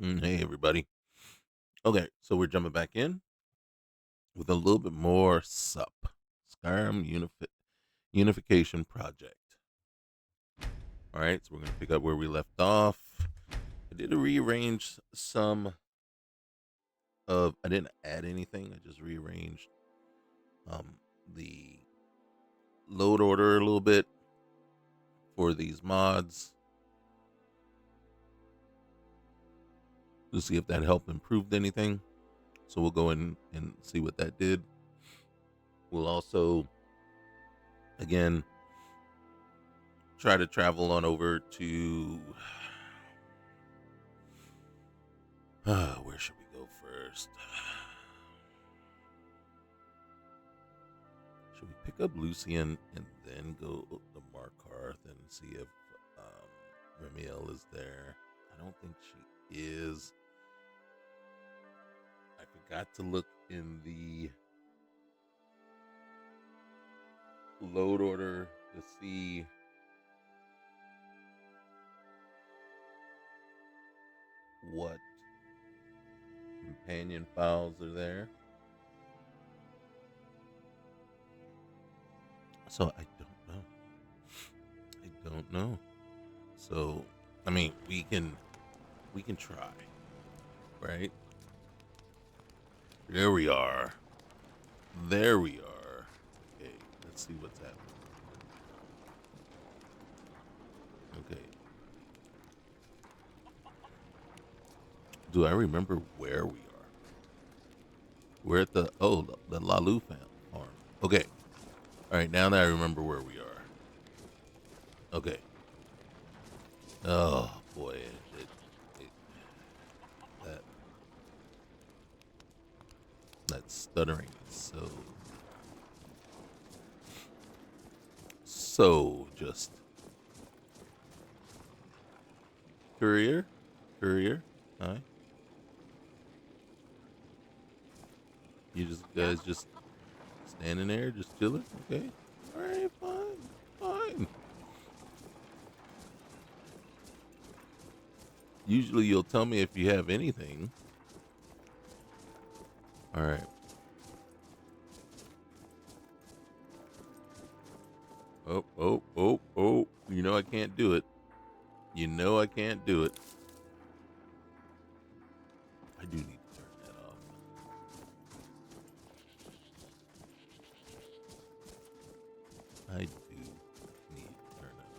Hey, everybody. Okay, so we're jumping back in with a little bit more SUP, Unification Project. All right, so we're going to pick up where we left off. I did rearrange some of, I didn't add anything, I just rearranged um, the load order a little bit for these mods to see if that helped improve anything. So we'll go in and see what that did. We'll also, again, try to travel on over to where should we go first? Should we pick up Lucian and then go to Markarth and see if Remiel is there? I don't think she is. I forgot to look in the load order to see what companion files are there. So I don't know. I don't know. So I mean, we can try, right? There we are. There we are. Okay, let's see what's happening. Okay. Do I remember where we are? We're at the Lalu farm. Okay. All right, now that I remember where we are. Okay. Oh boy, that that stuttering is so just courier, courier. Hi, you just guys just standing there, just chilling. Okay. All right, fine, fine. Usually you'll tell me if you have anything. All right. Oh, oh, oh, oh. You know I can't do it. You know I can't do it. I do need to turn that off. I do need to turn that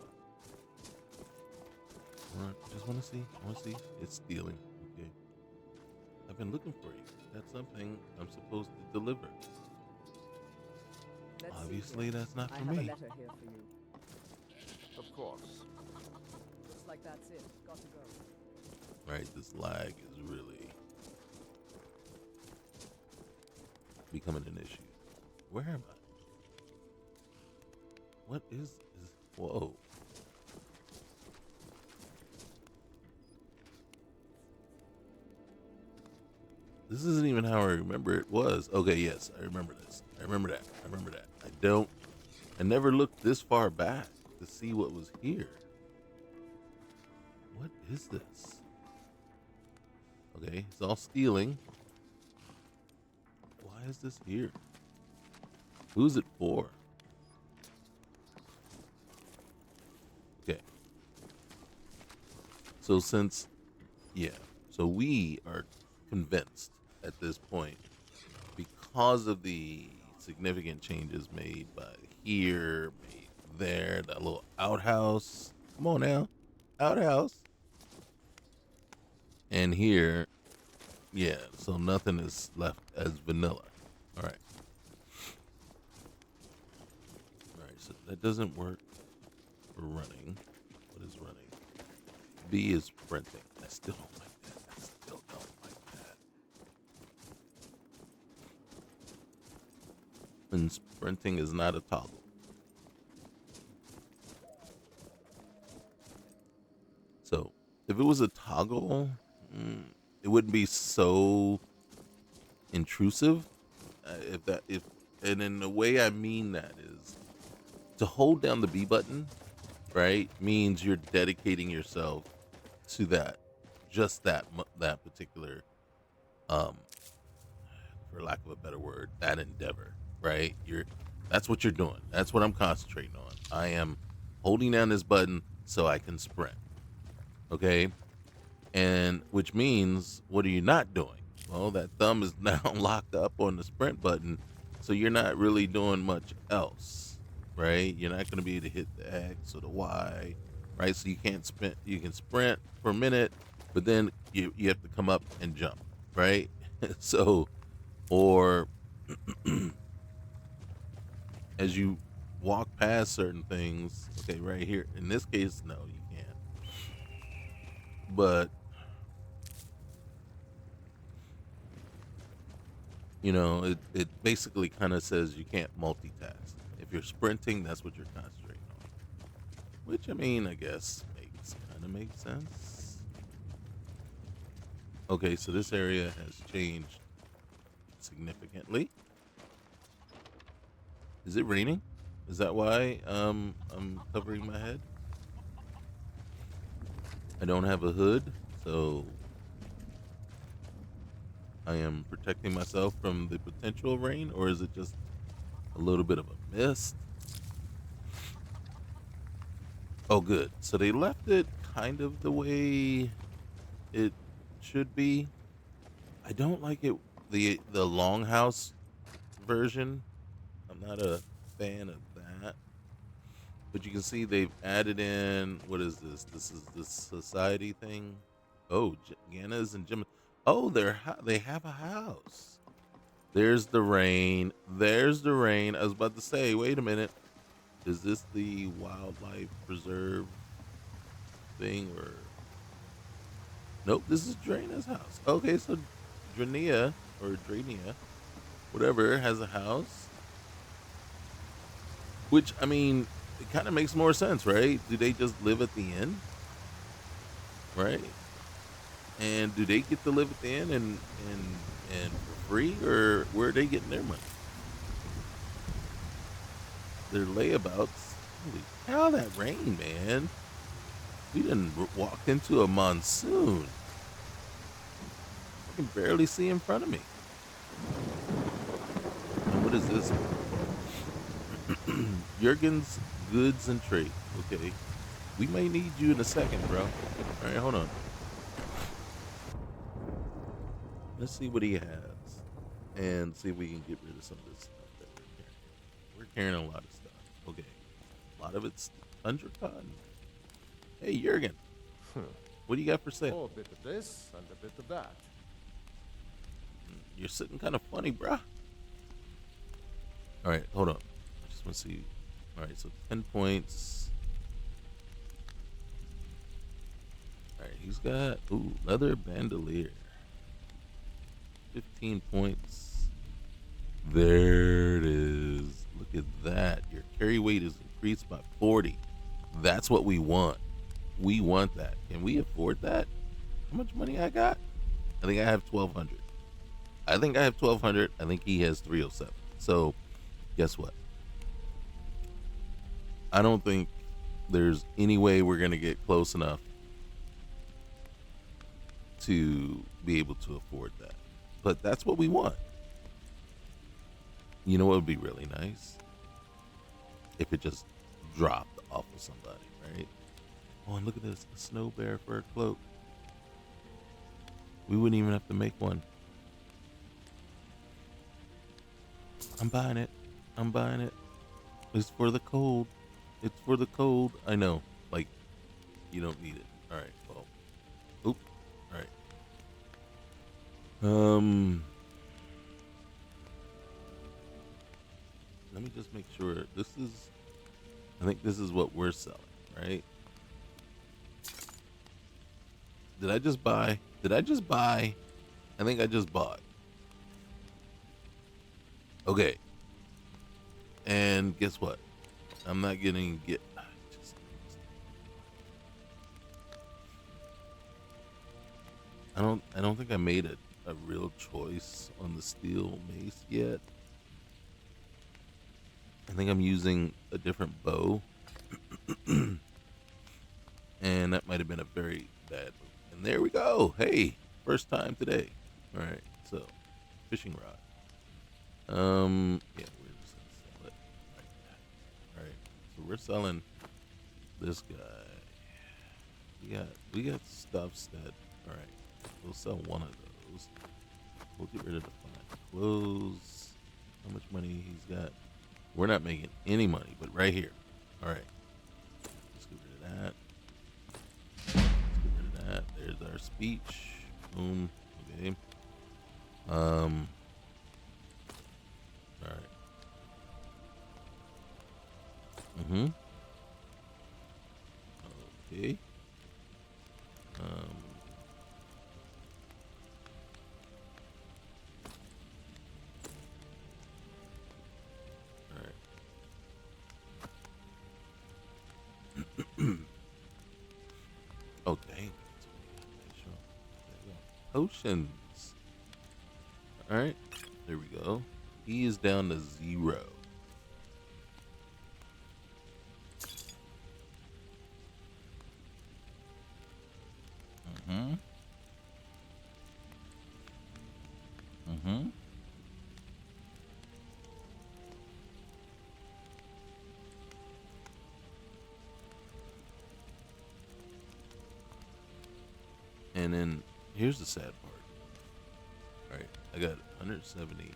off. Just want to see. I want to see. It's stealing. Okay. I've been looking for you. That's something I'm supposed to deliver. Let's Obviously, that's not I for have a me. letter here for you. Of course. Looks like that's it. Got to go. Right, this lag is really becoming an issue. Where am I? What is? Whoa. This isn't even how I remember it was. Okay, yes, I remember this. I remember that. I remember that. I never looked this far back to see what was here. What is this? Okay, it's all stealing. Why is this here? Who's it for? Okay. So yeah, so we are convinced at this point because of the significant changes made by here, made there, that little outhouse. Come on now, outhouse. And here, yeah, so nothing is left as vanilla. All right. All right, so that doesn't work for running. What is running? B is sprinting. I still don't like that. I still don't like that. And sprinting is not a toggle. So if it was a toggle, it wouldn't be so intrusive. If and in the way I mean that is to hold down the B button, right, means you're dedicating yourself to that just that particular, um, for lack of a better word, that endeavor, right? That's what you're doing. That's what I'm concentrating on. I am holding down this button so I can sprint. Okay. And which means, what are you not doing? Well, that thumb is now locked up on the sprint button. So you're not really doing much else, right? You're not going to be able to hit the X or the Y, right? So you can't sprint. You can sprint for a minute, but then you have to come up and jump, right? So, or as you walk past certain things, okay, right here, in this case, no, you can't. But, it basically kind of says you can't multitask. If you're sprinting, that's what you're concentrating on. Which, I mean, I guess kind of makes sense. Okay, so this area has changed significantly. Is it raining? Is that why I'm covering my head? I don't have a hood, so I am protecting myself from the potential rain, or is it just a little bit of a mist? Oh, good. So they left it kind of the way it should be. I don't like it, the longhouse version. I'm not a fan of that. But you can see they've added in, what is this? This is the society thing. Oh, Ganna's and Jim. Oh, they have a house. There's the rain. There's the rain. I was about to say, wait a minute. Is this the wildlife preserve thing, or nope? This is Draina's house. Okay, so Drania or Drania, whatever, has a house. Which, I mean, it kind of makes more sense, right? Do they just live at the inn, right? And do they get to live at the inn and for free, or where are they getting their money? Their layabouts. Holy cow, that rain, man! We done walked into a monsoon. I can barely see in front of me. And what is this? Jurgen's goods and trade. Okay. We may need you in a second, bro. Alright, hold on. Let's see what he has. And see if we can get rid of some of this stuff that we're carrying. We're carrying a lot of stuff. Okay. A lot of it's undercotton. Hey, Jurgen. What do you got for sale? Oh, a bit of this and a bit of that. You're sitting kind of funny, bruh. Alright, hold on. I just want to see. Alright, so 10 points. Alright, he's got, leather bandolier. 15 points. There it is. Look at that. Your carry weight is increased by 40. That's what we want. We want that. Can we afford that? How much money I got? I think I have 1,200. I think I have 1,200. I think he has 307. So, guess what? I don't think there's any way we're going to get close enough to be able to afford that. But that's what we want. You know what would be really nice? If it just dropped off of somebody, right? Oh, and look at this. A snow bear for a cloak. We wouldn't even have to make one. I'm buying it. I'm buying it. It's for the cold. It's for the cold. I know. Like, you don't need it. All right. Well. Oop. All right. Let me just make sure. I think this is what we're selling, right? Did I just buy? I think I just bought. Okay. And guess what? I'm not getting I don't think I made a real choice on the steel mace yet. I think I'm using a different bow. And that might have been a very bad move. And there we go. Hey, first time today. All right, so fishing rod. Yeah, we're just gonna sell it like that. All right, so we're selling this guy. We got stuffs that. All right, we'll sell one of those. We'll get rid of the fine clothes. How much money he's got? We're not making any money, but right here. All right, let's get rid of that. Let's get rid of that. There's our speech. Boom. Okay. All right. Mm-hmm. Okay. All right. Oh dang. Sure. There we go. Potions. All right. There we go. He is down to 0. Mm-hmm. Mm-hmm. And then here's the sad part. All right, I got 170.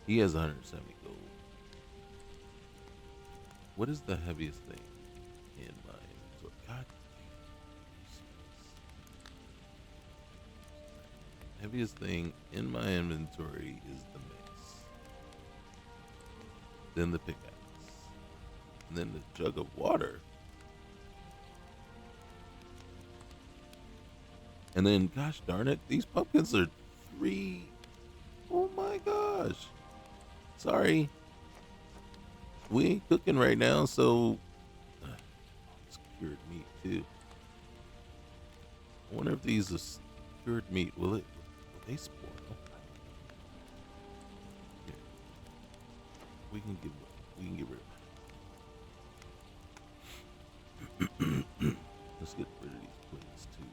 He has 170 gold. What is the heaviest thing in my inventory? God damn. Heaviest thing in my inventory is the mace. Then the pickaxe. And then the jug of water. And then, gosh darn it, these pumpkins are 3. Oh my gosh. Sorry. We ain't cooking right now, so it's cured meat too. I wonder if these are cured meat. Will they spoil? Here. We can get rid of. Let's get rid of these plates too.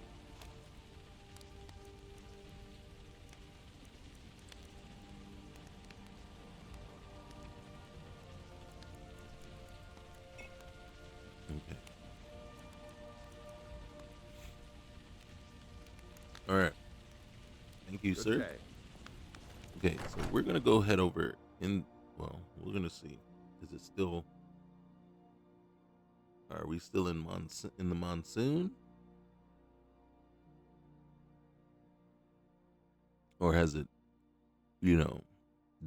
Okay. All right. Thank you, sir. Okay, so we're gonna go head over in. Well, we're gonna see. Is it still? Are we still in the monsoon? Or has it,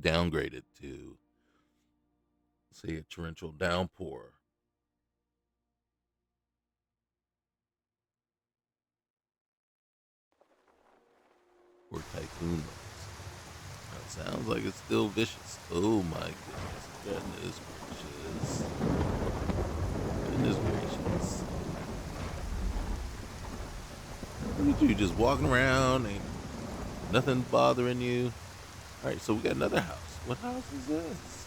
downgraded to, say, a torrential downpour? Or typhoon levels? Now, it sounds like it's still vicious. Oh my goodness. Goodness gracious. Goodness gracious. Look at you just walking around, ain't nothing bothering you. Alright, so we got another house. What house is this?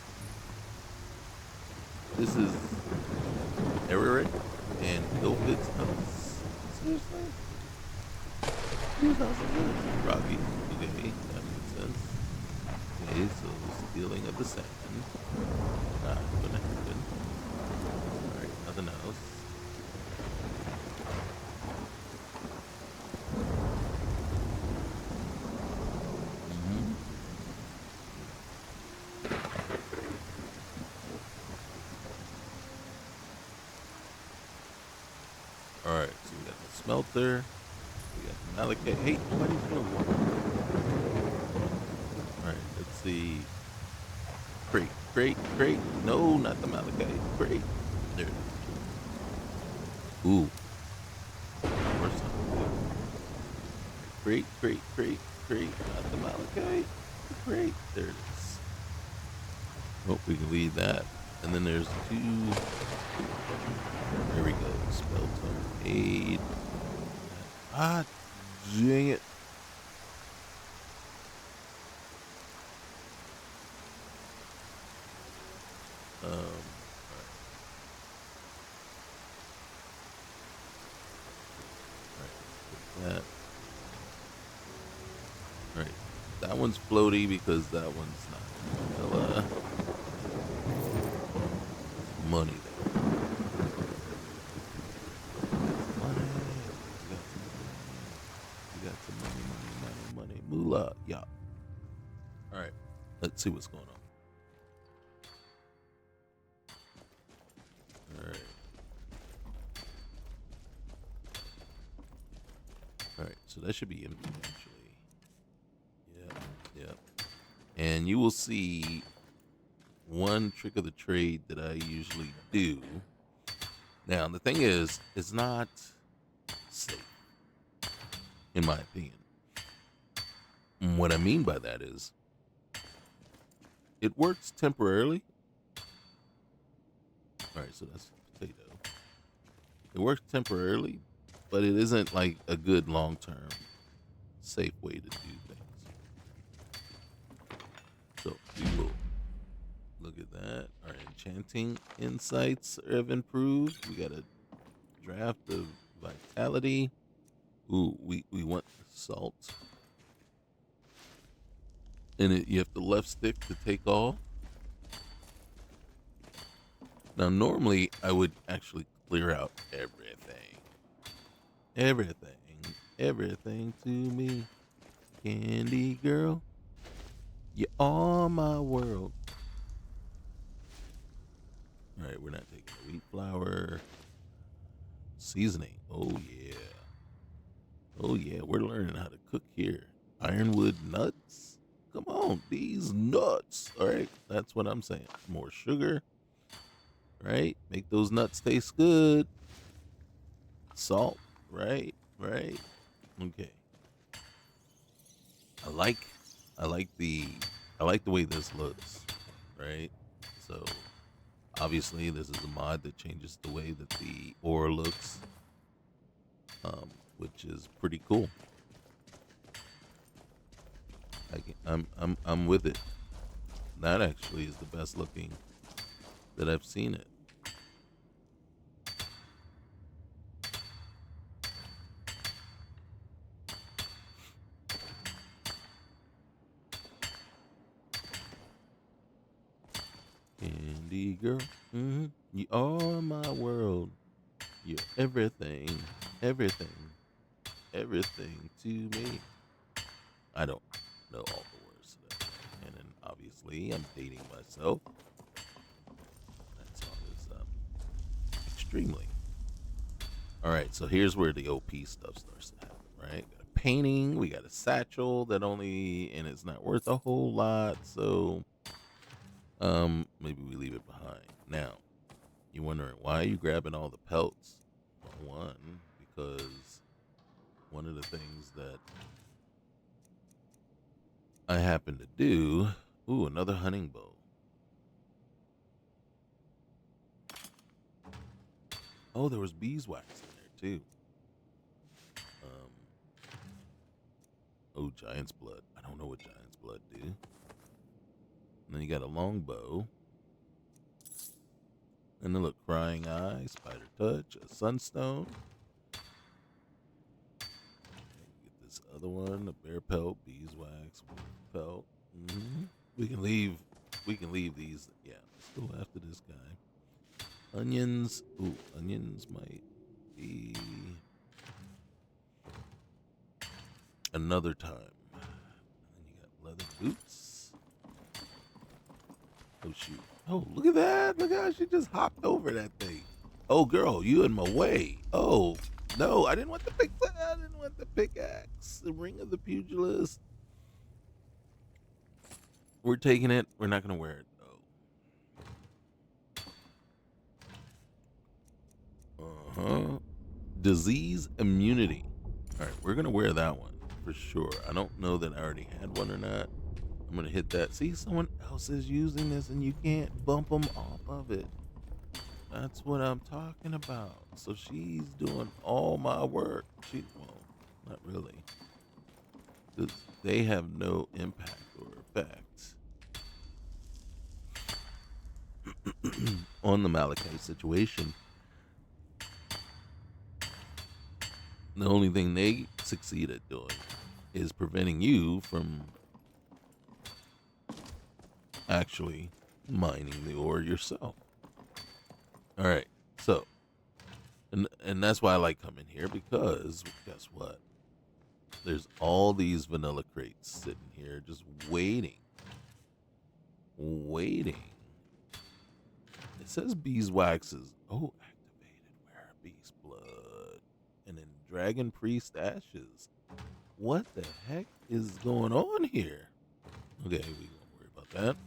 This is Eric and Ilfit's house. Seriously? Whose house is this? Rocky. Okay, that makes sense. Okay, so stealing of the sand. Not gonna happen. Alright, nothing else. Alright, so we got the smelter. We got the malachite. Hey, nobody's gonna walk. Alright, let's see. Crate. No, not the malachite. Crate. There it is. Ooh. Or something. Crate. Not the malachite. Crate. There it is. Hope we can leave that. And then there's 2. There we go. Spell tome aid. Ah, dang it. That one's floaty because that one's not vanilla. Money there. Money. We got some money. Moolah. Yeah. All right. Let's see what's going on. All right. All right. So that should be empty, actually. Yep. And you will see one trick of the trade that I usually do. Now, the thing is, it's not safe, in my opinion. And what I mean by that is, it works temporarily. All right, so that's potato. It works temporarily, but it isn't like a good long-term safe way to do things. So we will look at that. Our enchanting insights have improved. We got a draft of vitality. Ooh, we want salt. And you have the left stick to take all. Now, normally I would actually clear out everything. Everything to me. Candy girl, you're all my world. All right, we're not taking the wheat flour. Seasoning. Oh, yeah, we're learning how to cook here. Ironwood nuts. Come on, these nuts. All right, that's what I'm saying. More sugar. Right? Make those nuts taste good. Salt. Right. Okay. I like the way this looks. Right? So obviously this is a mod that changes the way that the ore looks. Which is pretty cool. I'm with it. That actually is the best looking that I've seen it. Candy girl, you are my world. You're everything to me. I don't know all the words to that. And then obviously I'm dating myself. That song is extremely. Alright, so here's where the OP stuff starts to happen, right? Got a painting, we got a satchel that and it's not worth a whole lot, so maybe we leave it behind. Now, you're wondering why are you grabbing all the pelts? Well, one, because one of the things that I happen to do. Ooh, another hunting bow. Oh, there was beeswax in there too. Oh, giant's blood. I don't know what giant's blood do. And then you got a long bow. And then look, crying eye, spider touch, a sunstone. Get this other one, a bear pelt, beeswax, wolf pelt. We can leave these. Yeah, let's go after this guy. Onions. Ooh, onions might be another time. And then you got leather boots. Oh shoot. Oh, look at that. Look how she just hopped over that thing. Oh girl, you in my way. Oh no, I didn't want the pickaxe. The ring of the pugilist. We're taking it. We're not gonna wear it though. Disease immunity. All right, we're gonna wear that one for sure. I don't know that I already had one or not. I'm gonna hit that. See, someone else is using this, and you can't bump them off of it. That's what I'm talking about. So she's doing all my work. Well, not really, because they have no impact or effect on the Malachi situation. The only thing they succeed at doing is preventing you from actually mining the ore yourself. All right, so and that's why I like coming here, because guess what? There's all these vanilla crates sitting here just waiting. It says beeswax is activated. Where beast blood and then dragon priest ashes. What the heck is going on here? Okay, we won't worry about that.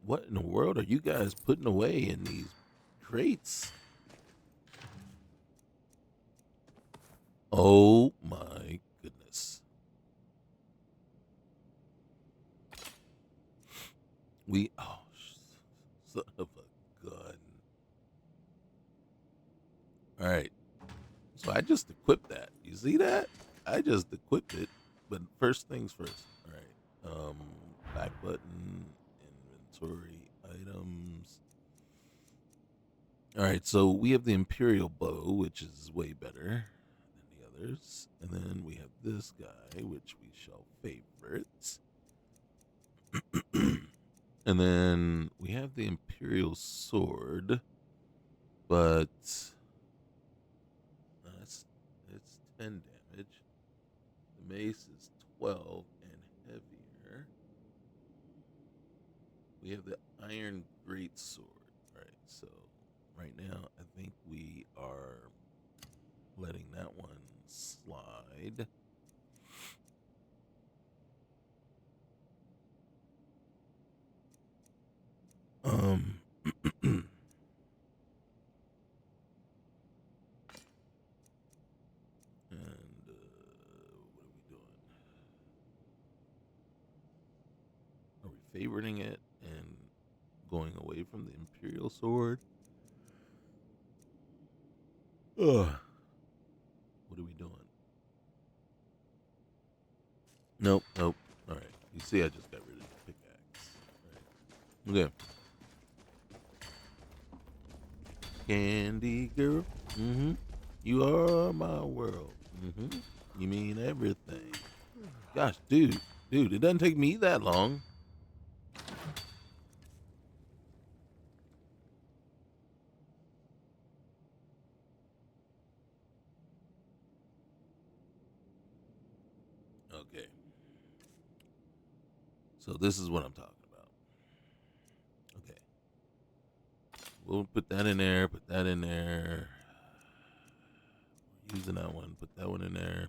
What in the world are you guys putting away in these crates? Oh my goodness. Son of a gun. All right. So I just equipped that. You see that? I just equipped it. But first things first. All right. Back button, inventory items. All right, so we have the Imperial bow, which is way better than the others. And then we have this guy, which we shall favorite. And then we have the Imperial sword, but it's 10 damage. The mace is 12 and heavier. We have the Iron Greatsword. All right, so right now I think we are letting that one slide. And what are we doing? Are we favoriting it and going away from the Imperial sword? Ugh. What are we doing? Nope. All right. You see, I just got rid of the pickaxe. All right. Okay. Candy girl. Mm-hmm. You are my world. Mm-hmm. You mean everything. Gosh, dude, it doesn't take me that long. Okay. So this is what I'm talking about. Okay. We'll put that in there, put that in there. We're using that one, put that one in there.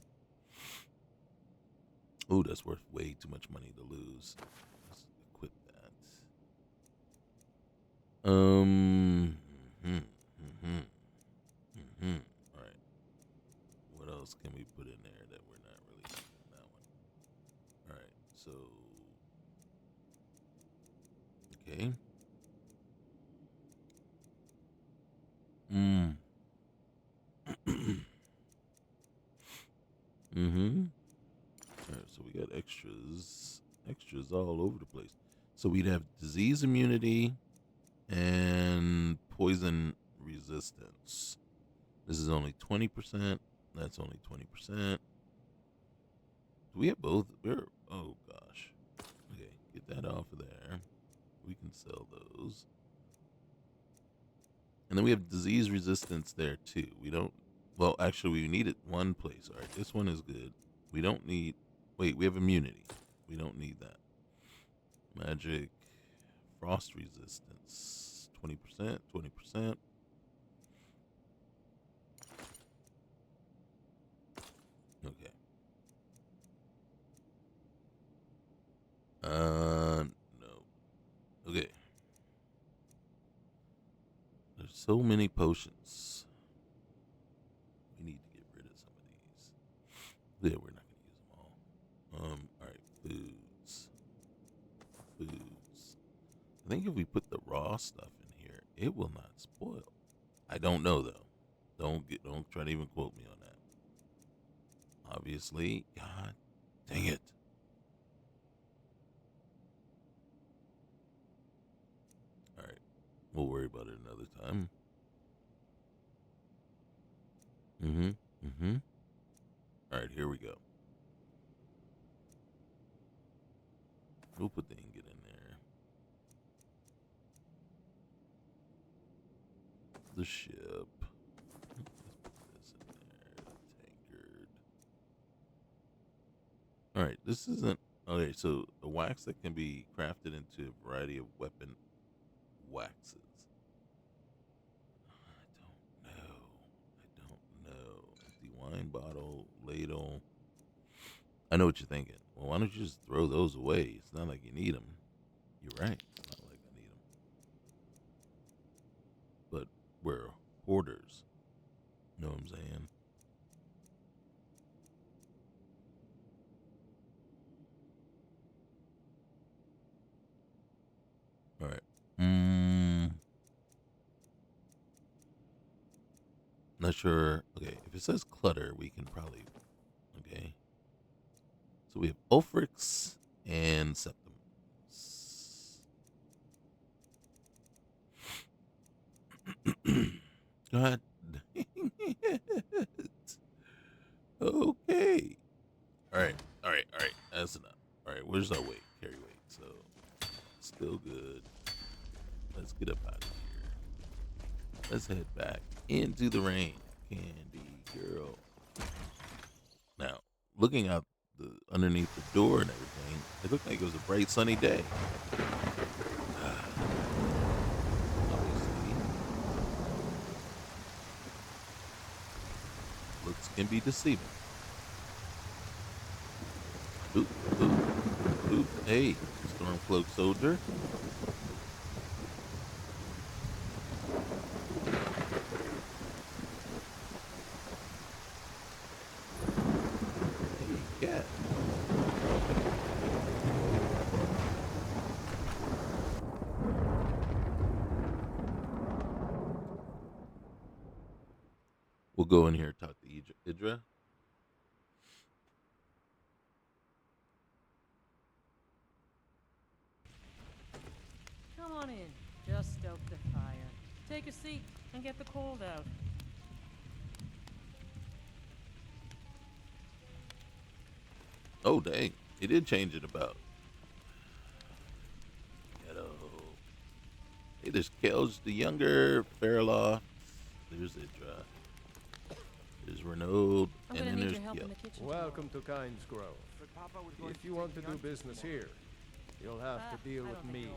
Oh, that's worth way too much money to lose. Let's equip that. All right. What else can we put in there that we're not really using that one? All right. So, okay. All right, so we got extras all over the place. So we'd have disease immunity and poison resistance. This is only 20%. That's only 20%. Do we have both? Oh gosh. Okay, get that off of there. We can sell those. And then we have disease resistance there too. We don't. Well, actually, we need it one place. All right, this one is good. We don't need. Wait, we have immunity. We don't need that. Magic, frost resistance, 20%, 20%. Okay. No. Okay. There's so many potions. We need to get rid of some of these. Yeah, we're not gonna use them all. All right, foods. I think if we put the raw stuff in here, it will not spoil. I don't know though. Don't try to even quote me on that. Obviously, God dang it. All right, we'll worry about it another time. All right, here we go. We'll put the ingot in there. The ship. Let's put this in there. The tankard. Alright, this isn't... Okay, so a wax that can be crafted into a variety of weapon waxes. I don't know. Empty wine bottle, ladle. I know what you're thinking. Well, why don't you just throw those away? It's not like you need them. You're right. It's not like I need them. But we're hoarders. Know what I'm saying? All right. Not sure. Okay, if it says clutter, we can probably... Okay. So we have Ulfrix and Septimus. God dang it. Okay. Alright. That's enough. Alright, where's our weight? Carry weight. So, still good. Let's get up out of here. Let's head back into the rain. Candy girl. Now, looking out underneath the door and everything, it looked like it was a bright sunny day. Obviously, looks can be deceiving. Oop. Hey, Stormcloak soldier. Hey, cat. We'll go in here and talk to Idra. Come on in. Just stoke the fire. Take a seat and get the cold out. Oh, dang. He did change it about. Ghetto. Hey, there's Kelge the Younger, Faraloft. There's Idra. There's Renaud. I'm And gonna then need there's your help in Gil. the kitchen. Welcome to Kynes Grove. If you want to do business here, you'll have to deal with me.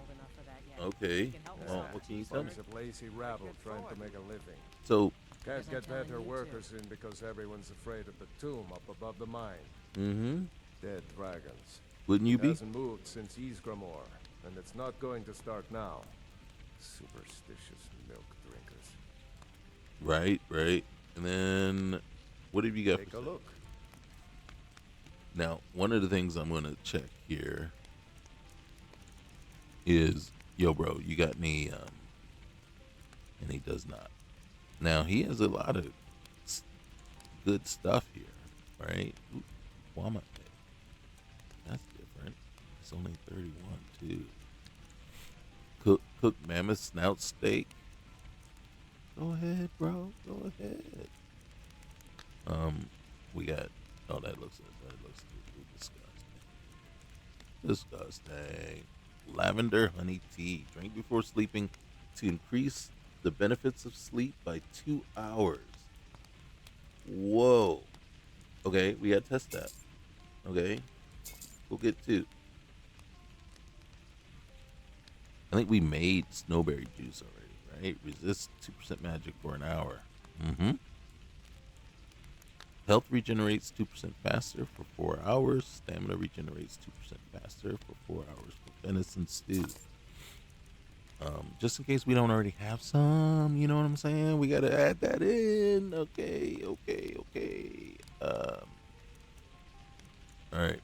Okay. Well, what can you tell me? Bunch of lazy rabble trying to make a living. So, Can't get better workers in because everyone's afraid of the tomb up above the mine. mm-hmm. Dead dragons. Wouldn't you be? Hasn't moved since Ysgramor, and it's not going to start now. Superstitious milk drinkers. Right. And then, what have you got Take for a sale? look. Now, one of the things I'm going to check here is, yo, bro, you got any, and he does not. Now, he has a lot of good stuff here, right? Ooh, Wama. That's different. It's only 31, too. Cooked mammoth snout steak. Go ahead, bro. Go ahead. We got, oh, that looks disgusting. Lavender honey tea. Drink before sleeping to increase the benefits of sleep by 2 hours. Whoa. Okay, we gotta test that. Okay. We'll get 2. I think we made snowberry juice already, right? Resist 2% magic for an hour. Mm-hmm. Health regenerates 2% faster for 4 hours. Stamina regenerates 2% faster for 4 hours for venison stew. Just in case we don't already have some, you know what I'm saying? We gotta add that in. Okay. All right.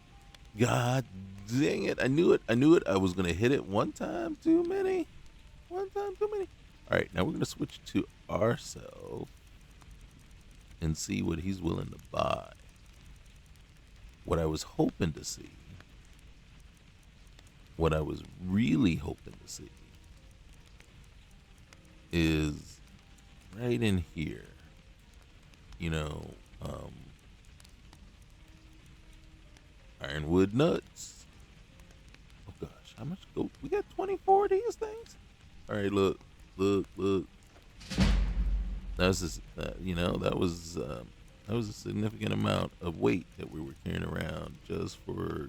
God dang it! I knew it. I was gonna hit it one time too many. All right, now we're gonna switch to ourselves and see what he's willing to buy. What I was hoping to see, what I was really hoping to see, is right in here. You know, ironwood nuts. Oh God. How much gold? We got 24 of these things. All right, look. That was just, that was a significant amount of weight that we were carrying around just for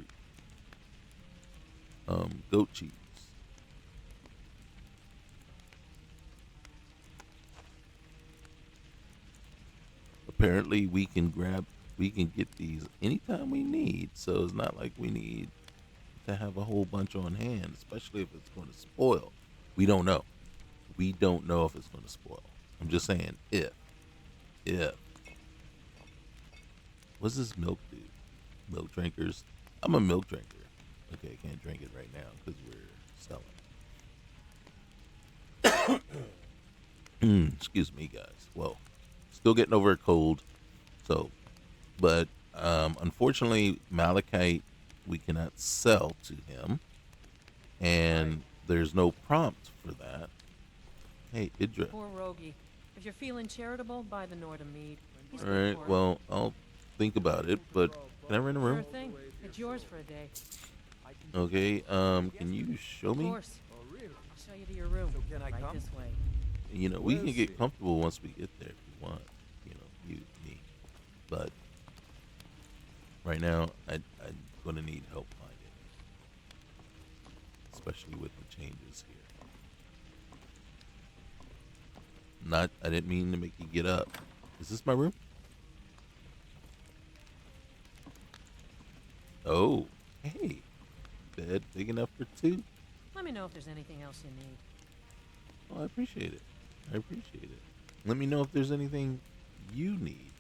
goat cheese. Apparently, we can get these anytime we need. So it's not like we need to have a whole bunch on hand, especially if it's going to spoil. We don't know. We don't know if it's going to spoil. I'm just saying if. What's this milk do? Milk drinkers. I'm a milk drinker. Okay, I can't drink it right now because we're selling. Excuse me, guys. Well, still getting over a cold. So, but unfortunately, Malachite we cannot sell to him, and there's no prompt for that. Hey, Idra. Poor Rogie. If you're feeling charitable, buy the Nordham mead. He's All good right. for it. Well, I'll think about it. But can I rent a Sure room? thing. It's yours for a day. Okay. Can you show Of me? course. Oh, really? I'll show you to your room. So can I right come? this way. You know, we We'll can get see. comfortable once we get there if we want. You know, you, me. But right now, I'm gonna need help finding it, especially with the changes here. I didn't mean to make you get up. Is this my room? Oh, hey. Bed big enough for two? Let me know if there's anything else you need. Oh, I appreciate it. Let me know if there's anything you need.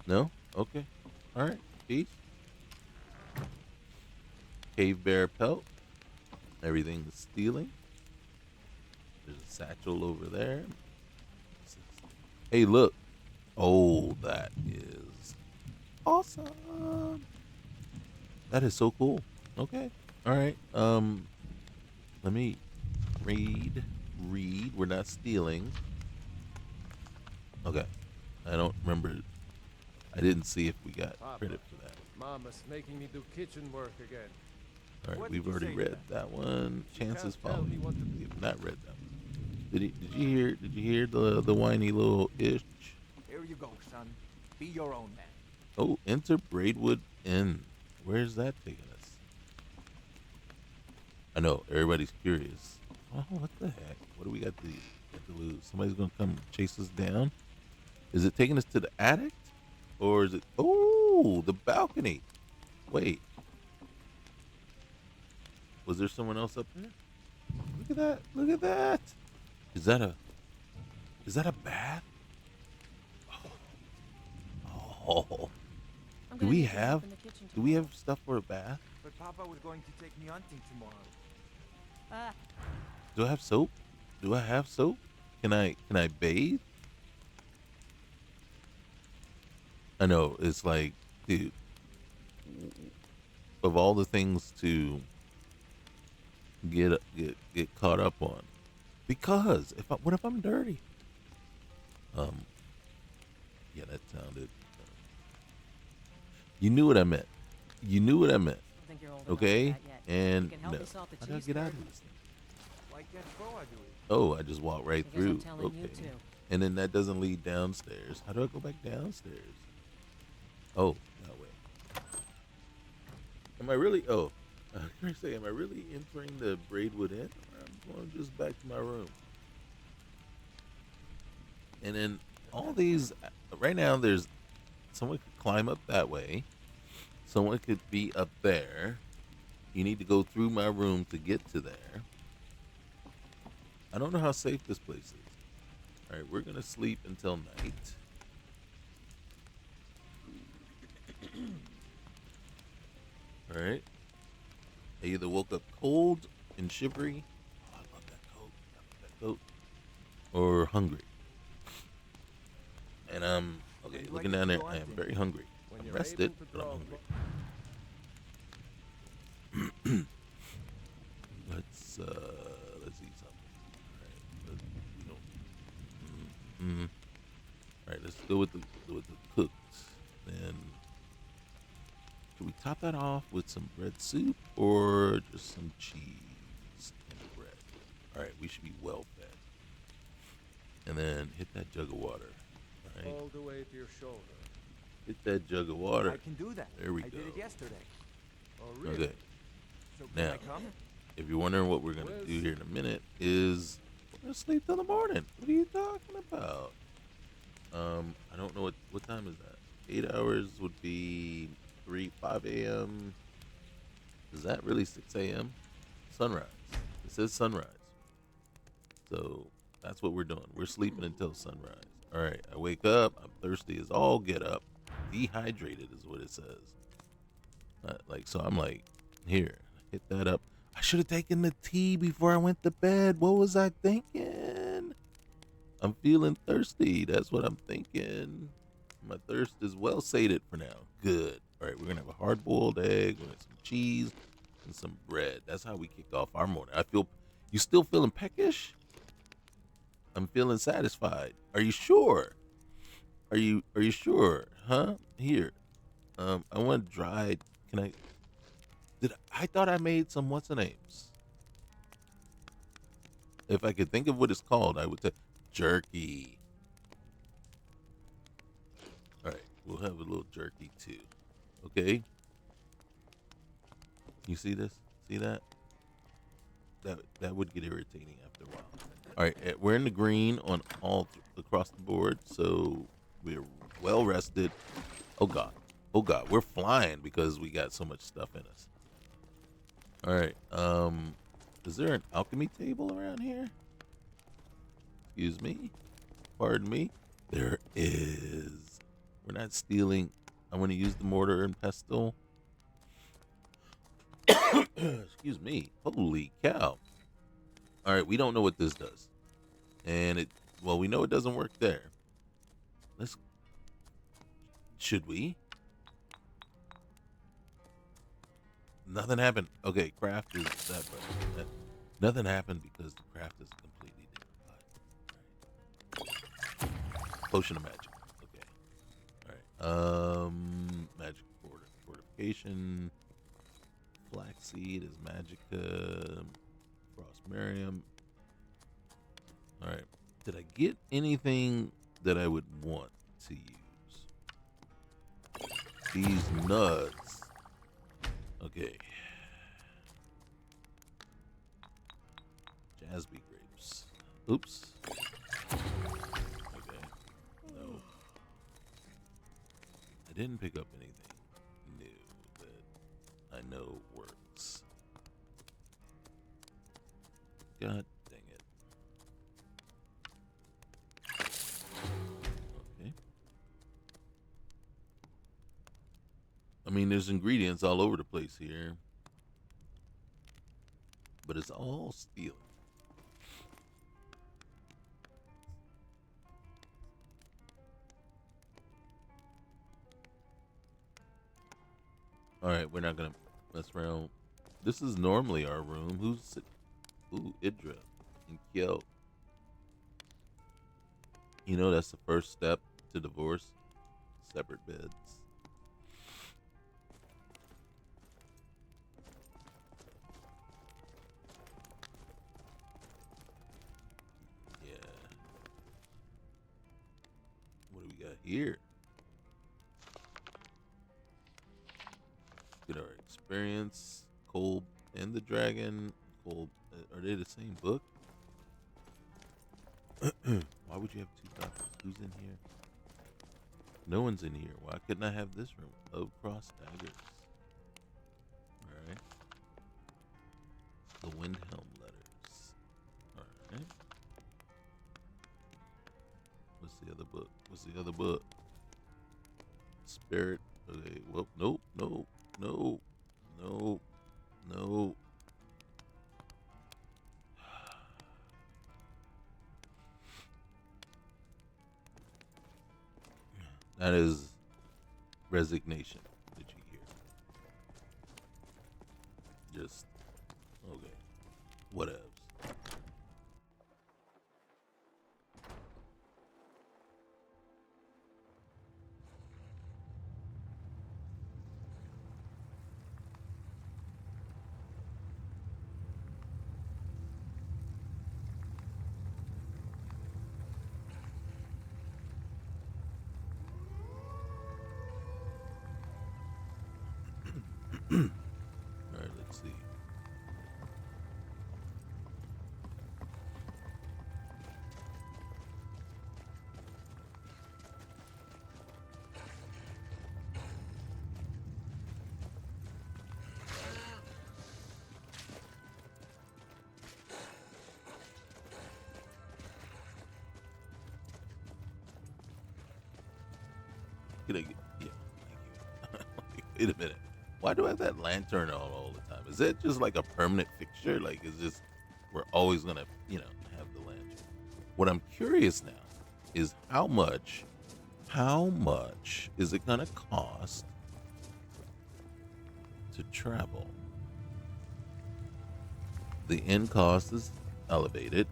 No? Okay. All right. Peace. Cave bear pelt. Everything's stealing. There's a satchel over there. Hey, look. Oh, that is awesome. That is so cool. Okay. All right. Let me read. We're not stealing. Okay. I don't remember. I didn't see if we got credit for that. Mama's making me do kitchen work again. All right, What we've did you already say to read that? that one. Chances can't tell follow. he wanted to- We have not read that one. Did you hear the whiny little itch? Here you go, son. Be your own man. Oh, enter Braidwood Inn. Where's that taking us? I know everybody's curious. Oh, what the heck? What do we got to lose? Somebody's gonna come chase us down. Is it taking us to the attic, or is it? Oh, the balcony. Wait. Was there someone else up there? Look at that. Look at that. Is that a bath? Oh. I'm Do gonna we need your help have in the kitchen do we tomorrow. have stuff for a bath? But Papa was going to take me hunting tomorrow. Ah, Do I have soap? Do I have soap? Can I bathe? I know, it's like, dude, of all the things to get caught up on, because what if I'm dirty? Yeah, that sounded. You knew what I meant. You knew what I meant. I don't think you're old Okay, enough for that yet. and You can help no. me salt the How do I cheese get out curd. of this thing? Why can't Boa do it? Oh, I just walk right Because I'm through. telling Okay, you to. and then that doesn't lead downstairs. How do I go back downstairs? Oh, that way. Am I really? Oh, can I say, am I really entering the Braidwood Inn? Or I'm going just back to my room. And then all these, right now, there's someone could climb up that way. Someone could be up there. You need to go through my room to get to there. I don't know how safe this place is. All right, we're gonna sleep until night. All right. I either woke up cold and shivery. Oh, I love that coat. I love that coat. Or hungry. And okay. Would you Looking like down to there, go I am hunting? very hungry. When I'm you're rested, able to but I'm draw hungry. Let's eat something. All right, let's go with the cooked. Then should we top that off with some bread soup or just some cheese and bread. All right, we should be well fed. And then hit that jug of water. All right, All the way to your shoulder. hit that jug of water. I can do that. There we I go. did it yesterday. Oh, really? Okay. So can Now, I come? if you're wondering what we're gonna do here in a minute, is we're gonna sleep till the morning. What are you talking about? I don't know what time is that. 8 hours would be 5 a.m. Is that really 6 a.m.? Sunrise. It says sunrise. So that's what we're doing. We're sleeping until sunrise. All right. I wake up. I'm thirsty as all get up. Dehydrated is what it says. So I'm like, here, hit that up. I should have taken the tea before I went to bed. What was I thinking? I'm feeling thirsty. That's what I'm thinking. My thirst is well sated for now. Good. All right, we're going to have a hard-boiled egg. We're going to have some cheese and some bread. That's how we kick off our morning. You still feeling peckish? I'm feeling satisfied. Are you sure? Are you sure? Huh? Here. I want dried. I thought I made some what's-the-names. If I could think of what it's called, I would say jerky. All right, we'll have a little jerky too. Okay. You see this? See that? That would get irritating after a while. All right, we're in the green on across the board, so we're well rested. Oh God, we're flying because we got so much stuff in us. All right, is there an alchemy table around here? Excuse me, pardon me. There is. We're not stealing. I want to use the mortar and pestle. Excuse me. Holy cow. All right, we don't know what this does. And we know it doesn't work there. Should we? Nothing happened. Okay, craft is that button. Nothing happened because the craft is completely different. Right. Potion of magic. Okay. All right. Magic fortification. Flaxseed is magicka. Frost Miriam. All right. Did I get anything that I would want to use? These nuts. Okay. Jasby grapes. Oops. Okay. No. I didn't pick up anything new that I know works. God dang it. Okay. I mean, there's ingredients all over the place here. But it's all stealing. Alright, we're not gonna mess around. This is normally our room. Who's... Ooh, Idra and Kyo. You know that's the first step to divorce. Separate beds. Yeah. What do we got here? Get our experience. Cole and the Dragon. Cole, are they the same book? Why would you have two copies? Who's in here? No one's in here. Why couldn't I have this room? Oh, cross daggers. Alright. The Windhelm letters. Alright. What's the other book? What's the other book? Spirit. Okay. Well, nope. No. No. No. No. That is resignation. Did you hear? Just okay. Whatevs. All right, let's see. Can I get, yeah, thank you. Wait a minute. Why do I have that lantern on all the time? Is that just like a permanent fixture? Like, is this, we're always going to, have the lantern? What I'm curious now is how much is it going to cost to travel? The end cost is elevated,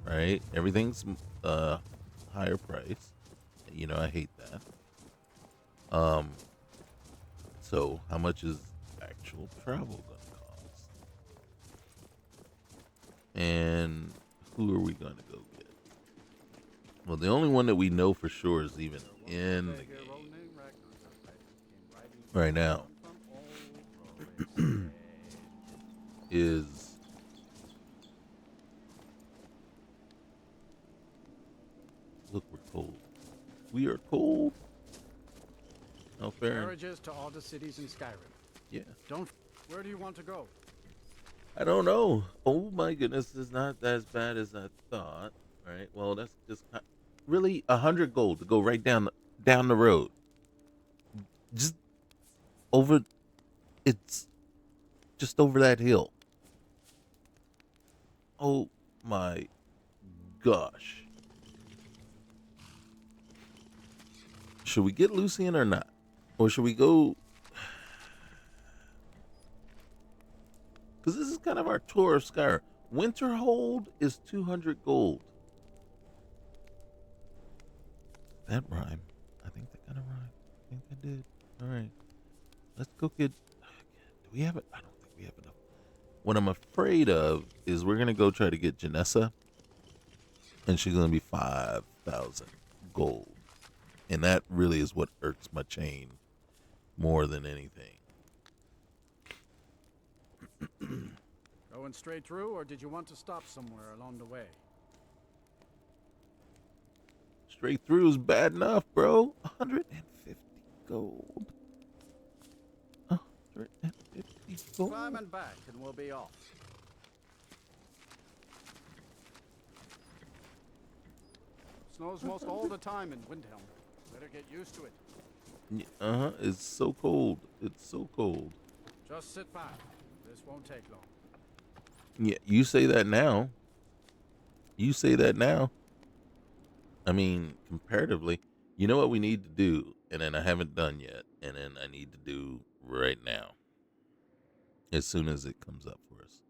right? Everything's higher price. I hate that. So how much is actual travel gonna cost? And who are we gonna go get? Well, the only one that we know for sure is even in the game right now is look, we're cold. We are cold. Oh, fair. Carriages to all the cities in Skyrim. Yeah. Where do you want to go? I don't know. Oh my goodness, it's not as bad as I thought. All right. Well, that's just really 100 gold to go right down the road. Just over. It's just over that hill. Oh my gosh. Should we get Lucian or not? Or should we go? Because this is kind of our tour of Skyrim. Winterhold is 200 gold. That rhyme. I think that kind of rhyme. I think I did. All right. Let's go get. Do we have it? I don't think we have enough. What I'm afraid of is we're going to go try to get Janessa. And she's going to be 5,000 gold. And that really is what irks my chain more than anything. Going straight through, or did you want to stop somewhere along the way? Straight through is bad enough, bro. 150 gold. 150 gold. Climb and back, and we'll be off. Snows most all the time in Windhelm. Better get used to it. It's so cold. It's so cold. Just sit back. This won't take long. Yeah, you say that now. You say that now. I mean, comparatively, you know what we need to do, and then I haven't done yet, and then I need to do right now. As soon as it comes up for us.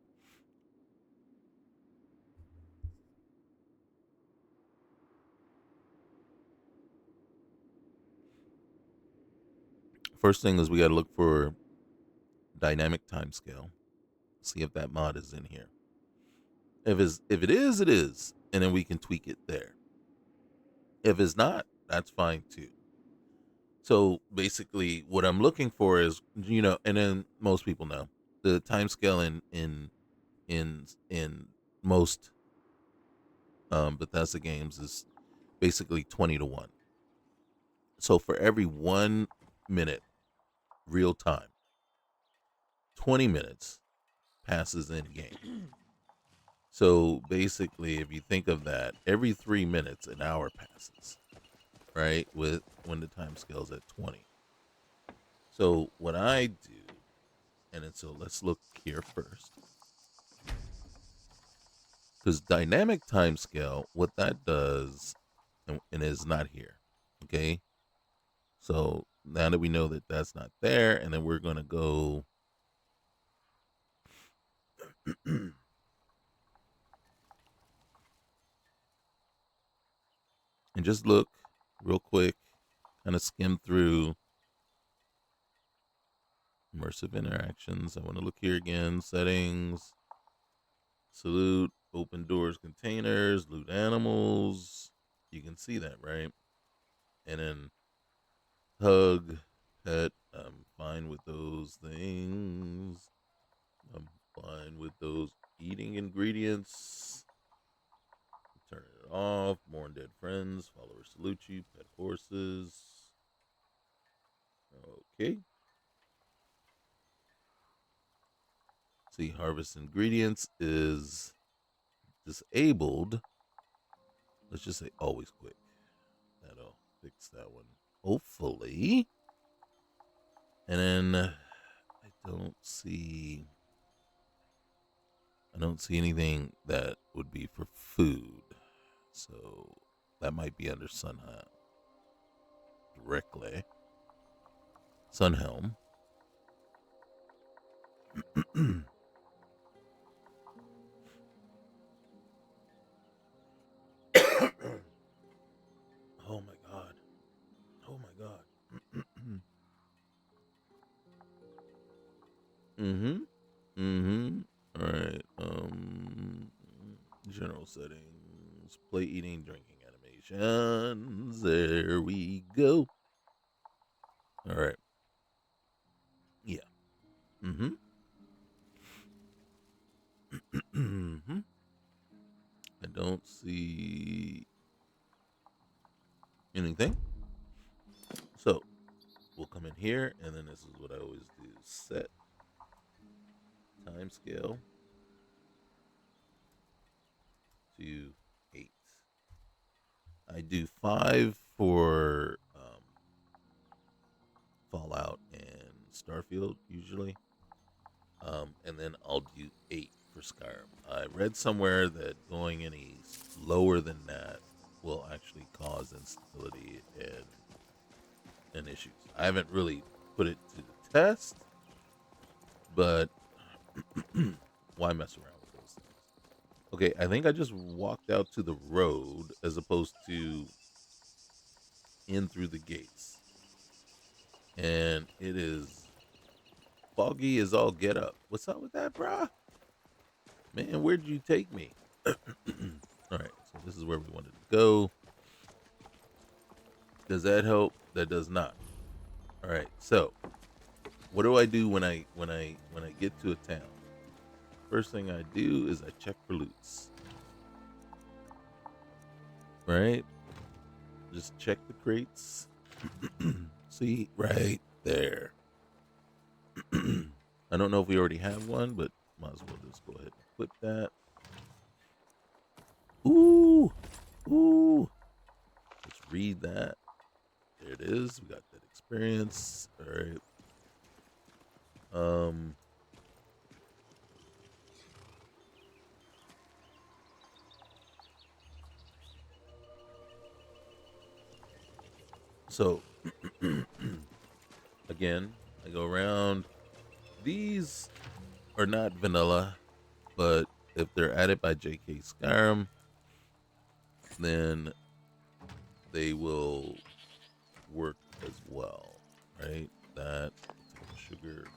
First thing is we got to look for dynamic timescale. See if that mod is in here. If it is, it is, and then we can tweak it there. If it's not, that's fine too. So basically, what I'm looking for is, and then most people know the timescale in most Bethesda games is basically 20-1. So for every 1 minute real time, 20 minutes passes in game. So basically, if you think of that, every 3 minutes, an hour passes, right? With when the time scale's at 20. So what I do, so let's look here first. Because dynamic time scale, what that does, and is not here, okay? So now that we know that that's not there, and then we're going to go and just look real quick, kind of skim through immersive interactions. I want to look here again, settings, salute, open doors, containers, loot animals. You can see that, right? And then hug, pet, I'm fine with those things. I'm fine with those eating ingredients. Turn it off. Mourn dead friends. Followers salute you. Pet horses. Okay. See, harvest ingredients is disabled. Let's just say always quick. That'll fix that one. Hopefully. And then I don't see anything that would be for food. So that might be under Sunhelm directly. Sunhelm. Oh my god. Oh my god. Mm-hmm. Mm-hmm. Alright. General settings. Play eating, drinking animations. There we go. Alright. Yeah. Mm-hmm. Mm-hmm. I don't see anything. So we'll come in here, and then this is what I always do. Set time scale to 8. I do 5 for Fallout and Starfield usually. And then I'll do 8 for Skyrim. I read somewhere that going any lower than that will actually cause instability and issues. I haven't really put it to the test, but why mess around with those things? Okay, I think I just walked out to the road as opposed to in through the gates. And it is foggy as all get up. What's up with that, brah? Man, where'd you take me? All right, so this is where we wanted to go. Does that help? That does not. All right, so what do I do when I get to a town? First thing I do is I check for loots. Right? Just check the crates. See, right there. I don't know if we already have one, but might as well just go ahead and equip that. Ooh, ooh. Let's read that. There it is. We got that experience. All right. So again, I go around. These are not vanilla, but if they're added by JK Skyrim, then they will work as well, right? That sugar,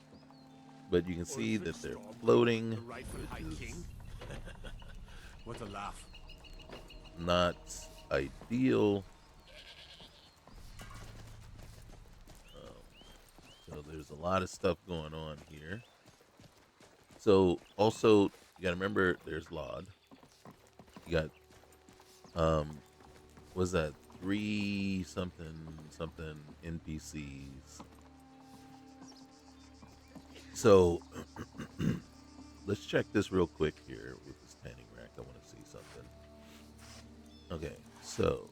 but you can see that they're floating, which is What a laugh. not ideal. So there's a lot of stuff going on here. So also you gotta remember there's Laud. You got what's that? 3 something NPCs. So let's check this real quick here with this tanning rack. I want to see something. Okay, so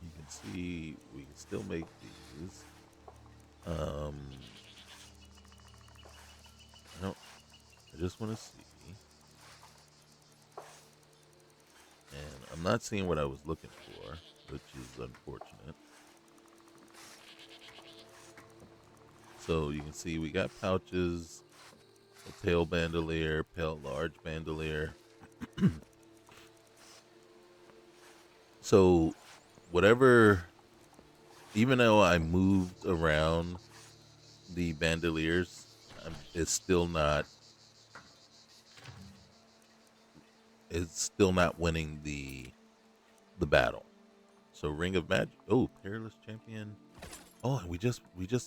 you can see we can still make these. I just want to see. And I'm not seeing what I was looking for, which is unfortunate. So you can see we got pouches, a pale bandolier, pale large bandolier. So whatever, even though I moved around the bandoliers, it's still not winning the battle. So Ring of Magic. Oh, Peerless Champion. Oh, and we just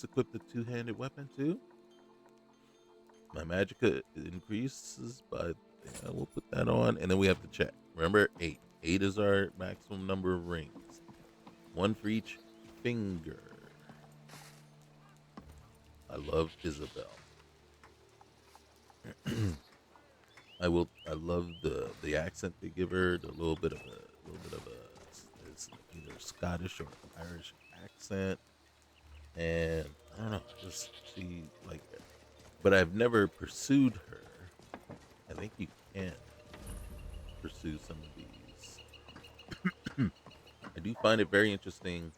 equipped the two-handed weapon too. My magicka increases by. Yeah, we'll put that on, and then we have to check. Remember, 8. 8 is our maximum number of rings. 1 for each finger. I love Isabel. I love the accent they give her. The little bit of a it's either Scottish or Irish accent, and I don't know. Just she like, but I've never pursued her. I think you can pursue some of these. I do find it very interesting,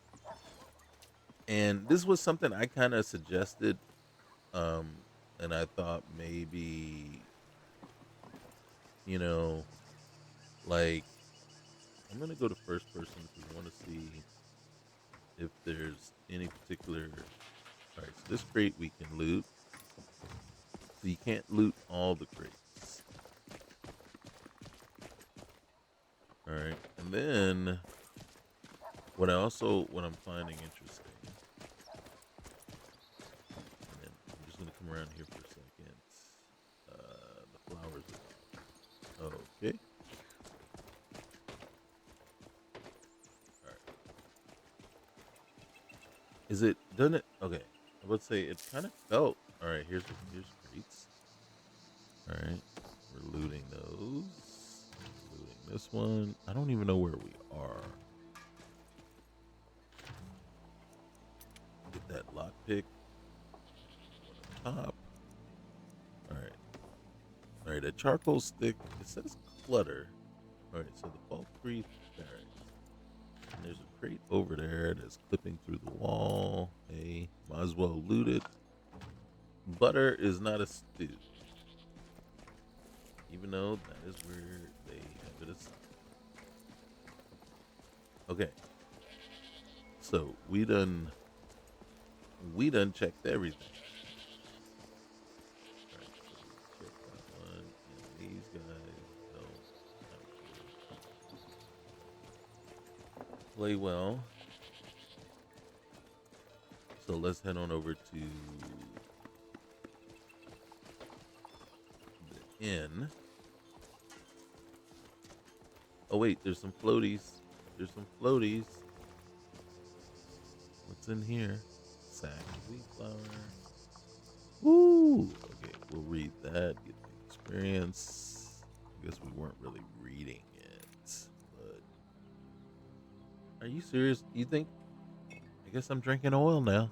and this was something I kind of suggested, um, and I thought maybe, you know, like I'm gonna go to first person because I want to see if there's any particular. All right, so this crate we can loot, so you can't loot all the crates. All right, and then what I'm finding interesting, and then I'm just gonna come around here for a second. The flowers are gone. Okay. All right. Is it? Doesn't it? Okay. I would say it kind of felt. All right. Here's crates. All right. We're looting those. Looting this one. I don't even know where we are. Get that lockpick on the top. All right. All right. A charcoal stick. It says clutter. All right. So the bulk free barracks. And there's a crate over there that's clipping through the wall. Hey, might as well loot it. Butter is not a stew. Even though that is where they have it assigned. Okay. So we done checked everything. Alright, so check that one. And these guys don't play well. So let's head on over to the inn. Oh wait, there's some floaties. What's in here? Sack of wheat flour. Woo! Okay, we'll read that. Get the experience. I guess we weren't really reading it, but are you serious? You think? I guess I'm drinking oil now.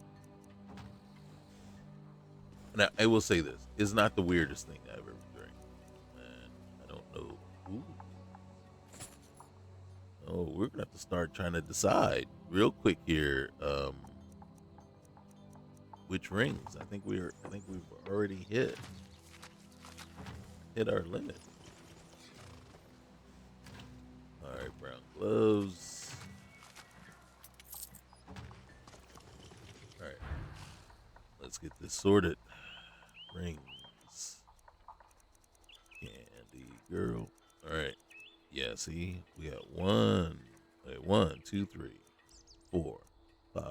Now I will say this: it's not the weirdest thing I've ever drank. And I don't know. Ooh. Oh, we're gonna have to start trying to decide real quick here. Which rings? I think we've already hit our limit. All right, brown gloves. All right, let's get this sorted. Rings, candy girl. All right. Yeah, see, we got 1, 2, 3, 4, 5,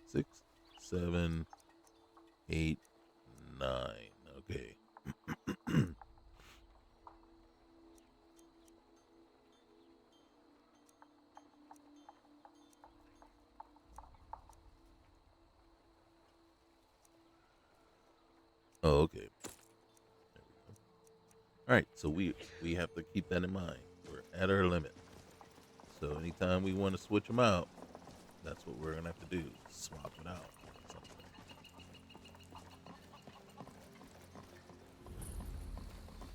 6, 7, 8, 9. Okay. Oh, okay. There we go. All right, so we have to keep that in mind. We're at our limit. So anytime we want to switch them out, that's what we're gonna have to do. Swap it out.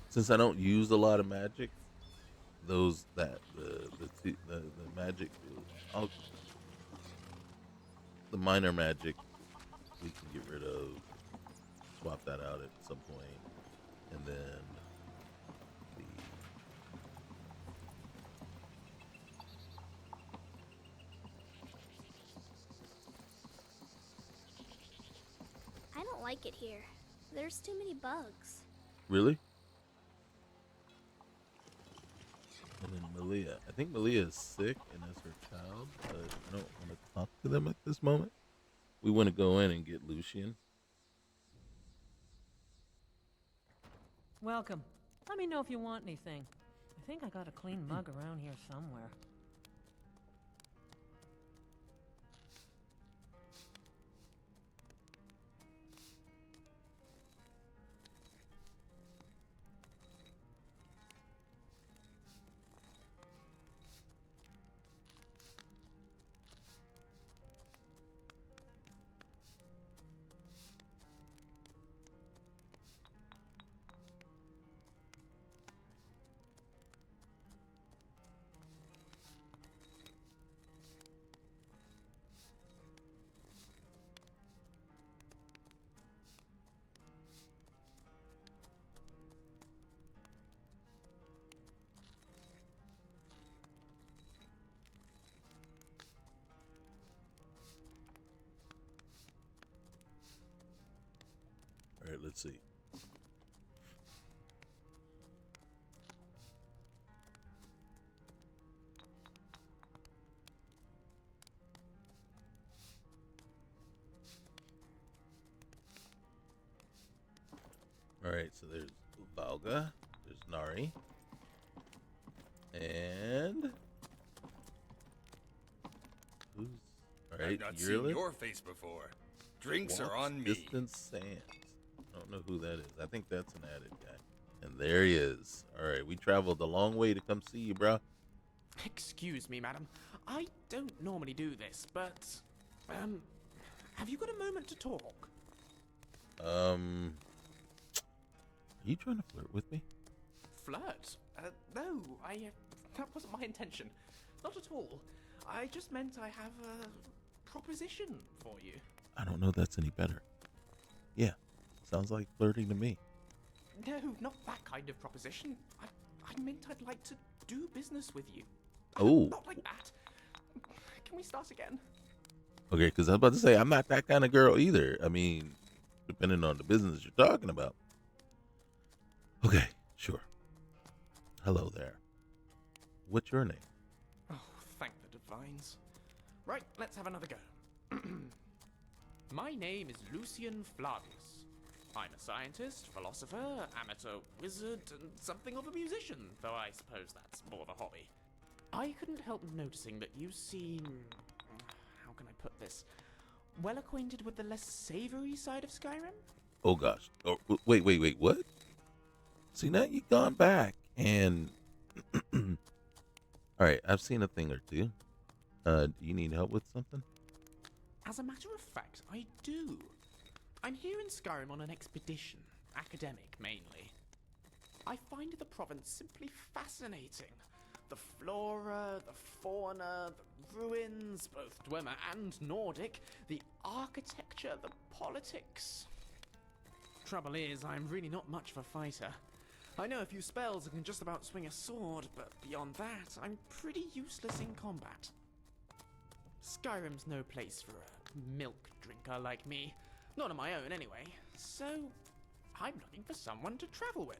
Since I don't use a lot of magic, those that the magic, I'll, the minor magic, we can get rid of. Swap that out at some point, and then the I don't like it here. There's too many bugs. really. And then Malia. I think Malia is sick and that's her child, but I don't want to talk to them at this moment. we want to go in and get Lucian. Welcome. Let me know if you want anything. I think I got a clean mug around here somewhere. All right, let's see. All right, so there's Valga, there's Nari, and who's all right? I've not seen Yearlin? your face before. Drinks are Walks on me. Distant Sands. I don't know who that is. I think that's an added guy. And there he is. All right, we traveled a long way to come see you, bro. Excuse me, madam. I don't normally do this, but have you got a moment to talk? Are you trying to flirt with me? Flirt? No, that wasn't my intention. Not at all. I just meant I have a proposition for you. I don't know if that's any better. Yeah, sounds like flirting to me. No, not that kind of proposition. I meant I'd like to do business with you. Oh. Not like that. Can we start again? Okay, because I was about to say, I'm not that kind of girl either. I mean, depending on the business you're talking about. Okay, sure. Hello there. What's your name? Oh, thank the divines. Right, let's have another go. My name is Lucian Flavius. I'm a scientist, philosopher, amateur wizard, and something of a musician, though I suppose that's more of a hobby. I couldn't help noticing that you seem... how can I put this? Well acquainted with the less savory side of Skyrim? Oh, gosh. Oh, wait, what? See, now you've gone back and... All right, I've seen a thing or two. Do you need help with something? As a matter of fact, I do. I'm here in Skyrim on an expedition, academic mainly. I find the province simply fascinating. The flora, the fauna, the ruins, both Dwemer and Nordic, the architecture, the politics. Trouble is, I'm really not much of a fighter. I know a few spells and can just about swing a sword, but beyond that, I'm pretty useless in combat. Skyrim's no place for a milk drinker like me. Not on my own, anyway. So, I'm looking for someone to travel with.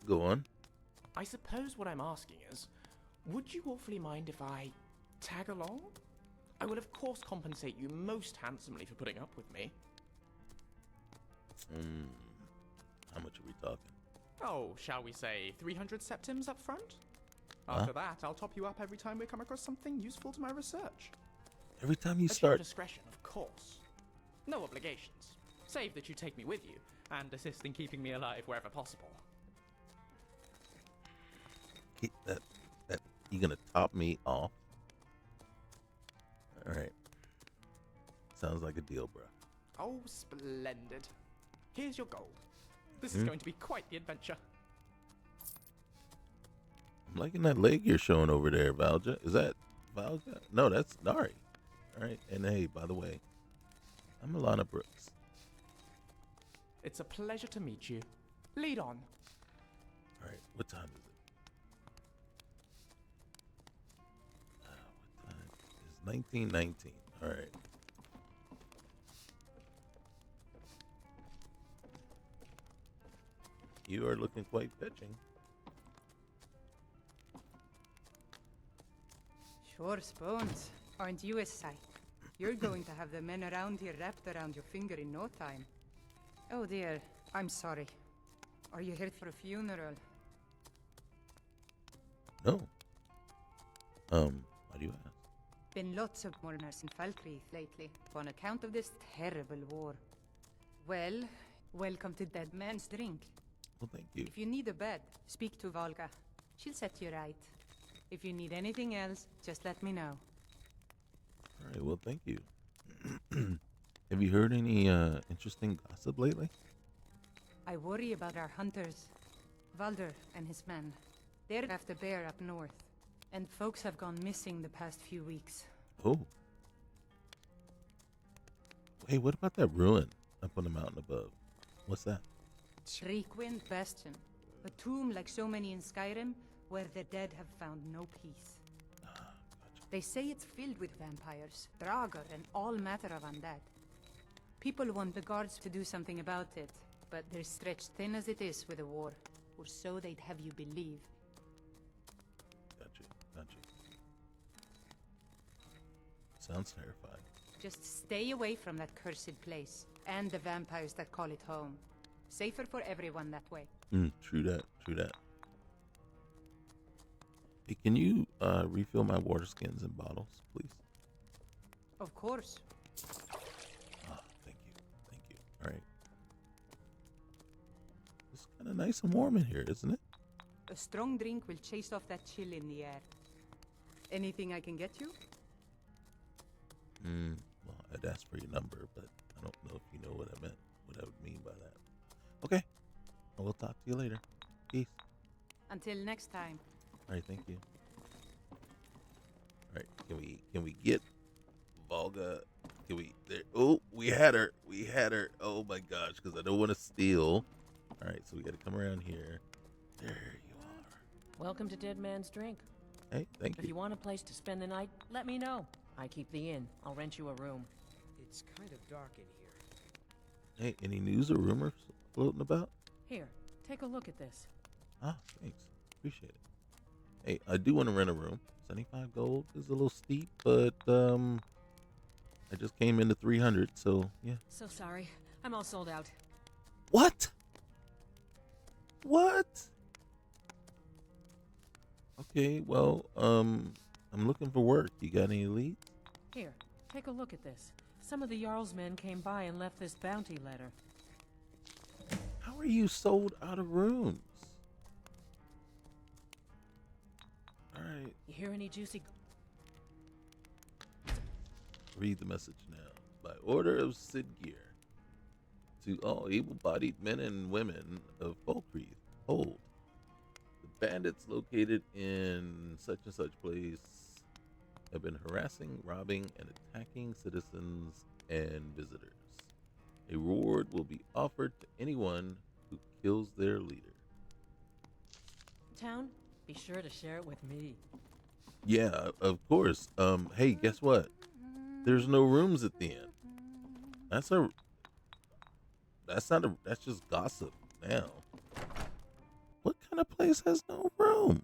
Go on. I suppose what I'm asking is, would you awfully mind if I tag along? I will of course compensate you most handsomely for putting up with me. How much are we talking? Oh, shall we say 300 septims up front? After that, I'll top you up every time we come across something useful to my research. Every time you At your start... discretion, of course. No obligations. Save that you take me with you, and assist in keeping me alive wherever possible. You gonna top me off? All right. Sounds like a deal, bro. Oh, splendid. Here's your gold. This is going to be quite the adventure. I'm liking that leg you're showing over there, Valja. Is that Valga? No, that's Nari. All right. And hey, by the way, I'm Alana Brooks. It's a pleasure to meet you. Lead on. All right. What time is it? What time? It's 1919. All right. You are looking quite fetching. Sure, Spoons. Aren't you a sight? You're going to have the men around here wrapped around your finger in no time. Oh dear, I'm sorry. Are you here for a funeral? No. Why do you ask? Been lots of mourners in Falkreath lately, on account of this terrible war. Well, welcome to Dead Man's Drink. Well, thank you. If you need a bed, speak to Volga. She'll set you right. If you need anything else, just let me know. All right, well, thank you. Have you heard any interesting gossip lately? I worry about our hunters. Valder and his men. They're after bear up north. And folks have gone missing the past few weeks. Oh. Hey, what about that ruin up on the mountain above? What's that? Shriekwind Bastion. A tomb like so many in Skyrim, where the dead have found no peace. Gotcha. They say it's filled with vampires, Draugr, and all matter of undead. People want the guards to do something about it, but they're stretched thin as it is with the war, or so they'd have you believe. Gotcha. Sounds terrifying. Just stay away from that cursed place, and the vampires that call it home. Safer for everyone that way. True that. Hey, can you refill my water skins and bottles, please? Of course. Thank you. All right. It's kind of nice and warm in here, isn't it? A strong drink will chase off that chill in the air. Anything I can get you? Well, I'd ask for your number, but I don't know if you know what I would mean by that. Okay. Well, we'll talk to you later. Peace. Until next time. All right, thank you. All right, can we get Volga? Can we there? Oh, we had her. Oh my gosh, because I don't want to steal. All right, so we got to come around here. There you are. Welcome to Dead Man's Drink. Hey, thank If you. you want a place to spend the night, let me know. I keep the inn. I'll rent you a room. It's kind of dark in here. Hey, any news or rumors floating about? Here, take a look at this. Ah, thanks. Appreciate it. Hey, I do want to rent a room. 75 gold is a little steep, but I just came into 300, so yeah. So sorry. I'm all sold out. What? Okay, well, I'm looking for work. You got any leads? Here, take a look at this. Some of the Jarl's men came by and left this bounty letter. How are you sold out of rooms? All right. You hear any juicy... Read the message now. By order of Sidgear, to all able-bodied men and women of Falkreath, hold. The bandits located in such and such place have been harassing, robbing, and attacking citizens and visitors. A reward will be offered to anyone who kills their leader. Town? Be sure to share it with me. Yeah, of course. Hey, guess what? There's no rooms at the end. That's just gossip now. What kind of place has no room?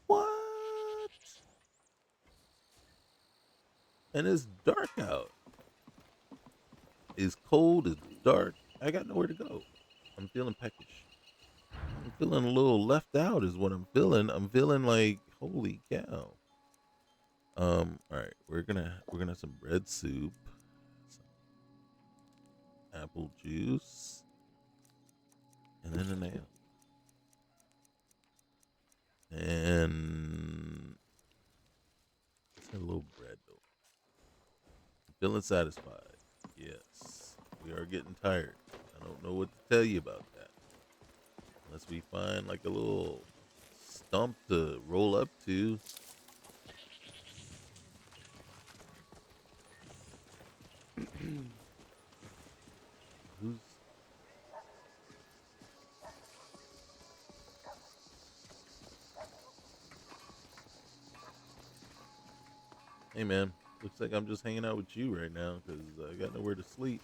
What? And it's dark out. It's cold, it's dark. I got nowhere to go. I'm feeling peckish. I'm feeling a little left out is what I'm feeling. I'm feeling like, holy cow. All right, we're gonna have some bread soup, some apple juice, and then a nail. And a little bread though. I'm feeling satisfied. Yes, we are getting tired. I don't know what to tell you about that. Unless we find like a little stump to roll up to. Who's... Hey man, looks like I'm just hanging out with you right now because I got nowhere to sleep.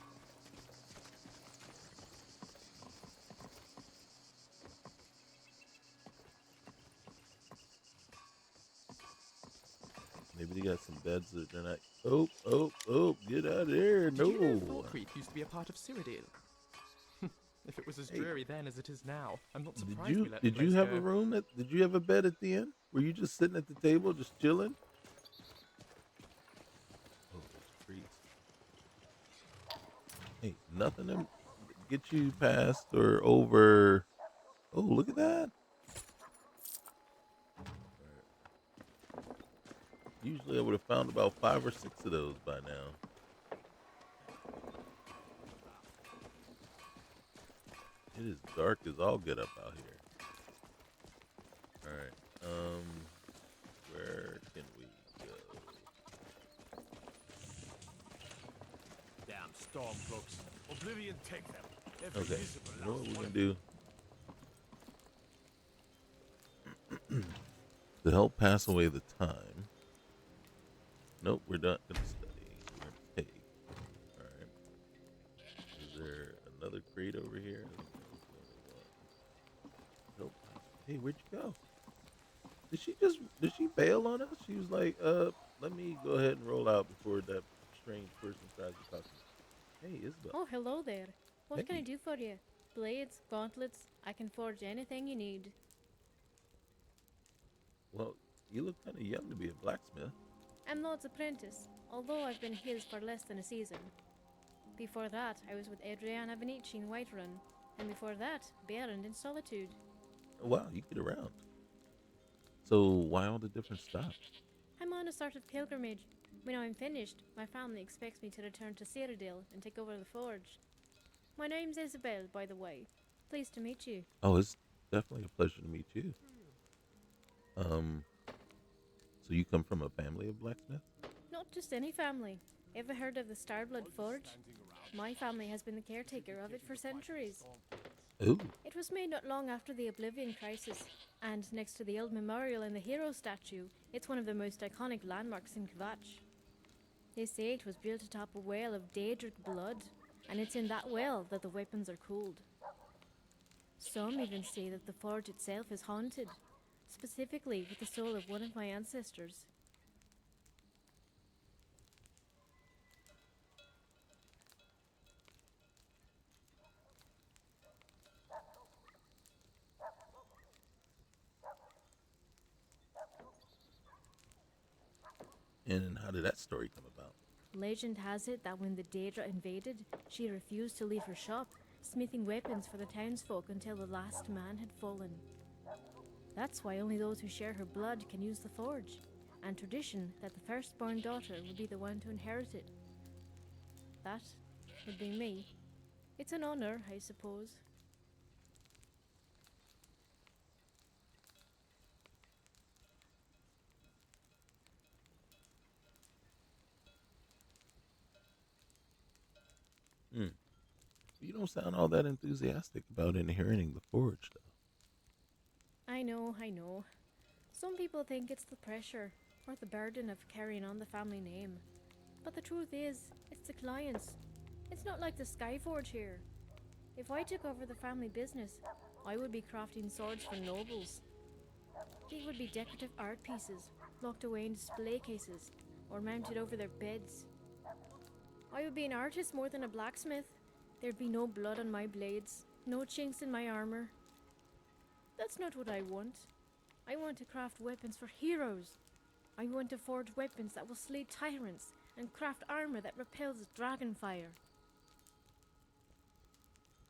Maybe they got some beds that they're not. Oh! Get out of there! Did you know No. Falkreath used to be a part of Cyrodiil? If it was as Hey. dreary then as it is now, I'm not Did surprised we let the you place have go. a room? Did you have a bed at the end? Were you just sitting at the table, just chilling? Oh, those trees. Hey, nothing to get you past or over. Oh, look at that. Usually I would have found about 5 or 6 of those by now. It is dark as all get up out here. Alright, where can we go? Damn stormcloaks. Oblivion take them. Okay, you know what we're gonna do? To help pass away the time. Nope, we're not gonna study. We're gonna take. Alright. Is there another crate over here? Nope. Hey, where'd you go? Did she bail on us? She was like, let me go ahead and roll out before that strange person tries to talk to me. Hey, Isabel. Oh, hello there. What can I Hey. do for you? Blades, gauntlets, I can forge anything you need. Well, you look kind of young to be a blacksmith. I'm Lord's apprentice, although I've been his for less than a season. Before that, I was with Adriana Venici in Whiterun, and before that, Berend in Solitude. Oh, wow, you get around. So why all the different stuff? I'm on a sort of pilgrimage. When I'm finished, my family expects me to return to Cyrodiil and take over the forge. My name's Isabel, by the way. Pleased to meet you. Oh, it's definitely a pleasure to meet you. So you come from a family of blacksmiths? Not just any family. Ever heard of the Starblood Forge? My family has been the caretaker of it for centuries. Ooh. It was made not long after the Oblivion Crisis, and next to the Eld Memorial and the Hero statue, it's one of the most iconic landmarks in Kvatch. They say it was built atop a well of Daedric blood, and it's in that well that the weapons are cooled. Some even say that the forge itself is haunted, specifically with the soul of one of my ancestors. And how did that story come about? Legend has it that when the Daedra invaded, she refused to leave her shop, smithing weapons for the townsfolk until the last man had fallen. That's why only those who share her blood can use the forge, and tradition that the firstborn daughter would be the one to inherit it. That would be me. It's an honor, I suppose. You don't sound all that enthusiastic about inheriting the forge, though. I know. Some people think it's the pressure or the burden of carrying on the family name. But the truth is, it's the clients. It's not like the Skyforge here. If I took over the family business, I would be crafting swords for nobles. They would be decorative art pieces, locked away in display cases, or mounted over their beds. I would be an artist more than a blacksmith. There'd be no blood on my blades, no chinks in my armor. That's not what I want. I want to craft weapons for heroes. I want to forge weapons that will slay tyrants and craft armor that repels dragon fire.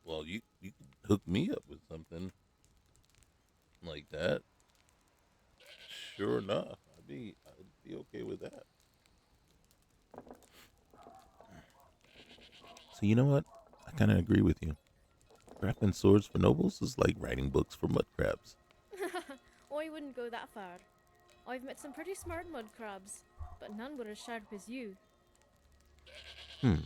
Well, you could hook me up with something like that. Sure enough, I'd be okay with that. So you know what? I kind of agree with you. Crafting swords for nobles is like writing books for mud crabs. I wouldn't go that far. I've met some pretty smart mud crabs, but none were as sharp as you. Wait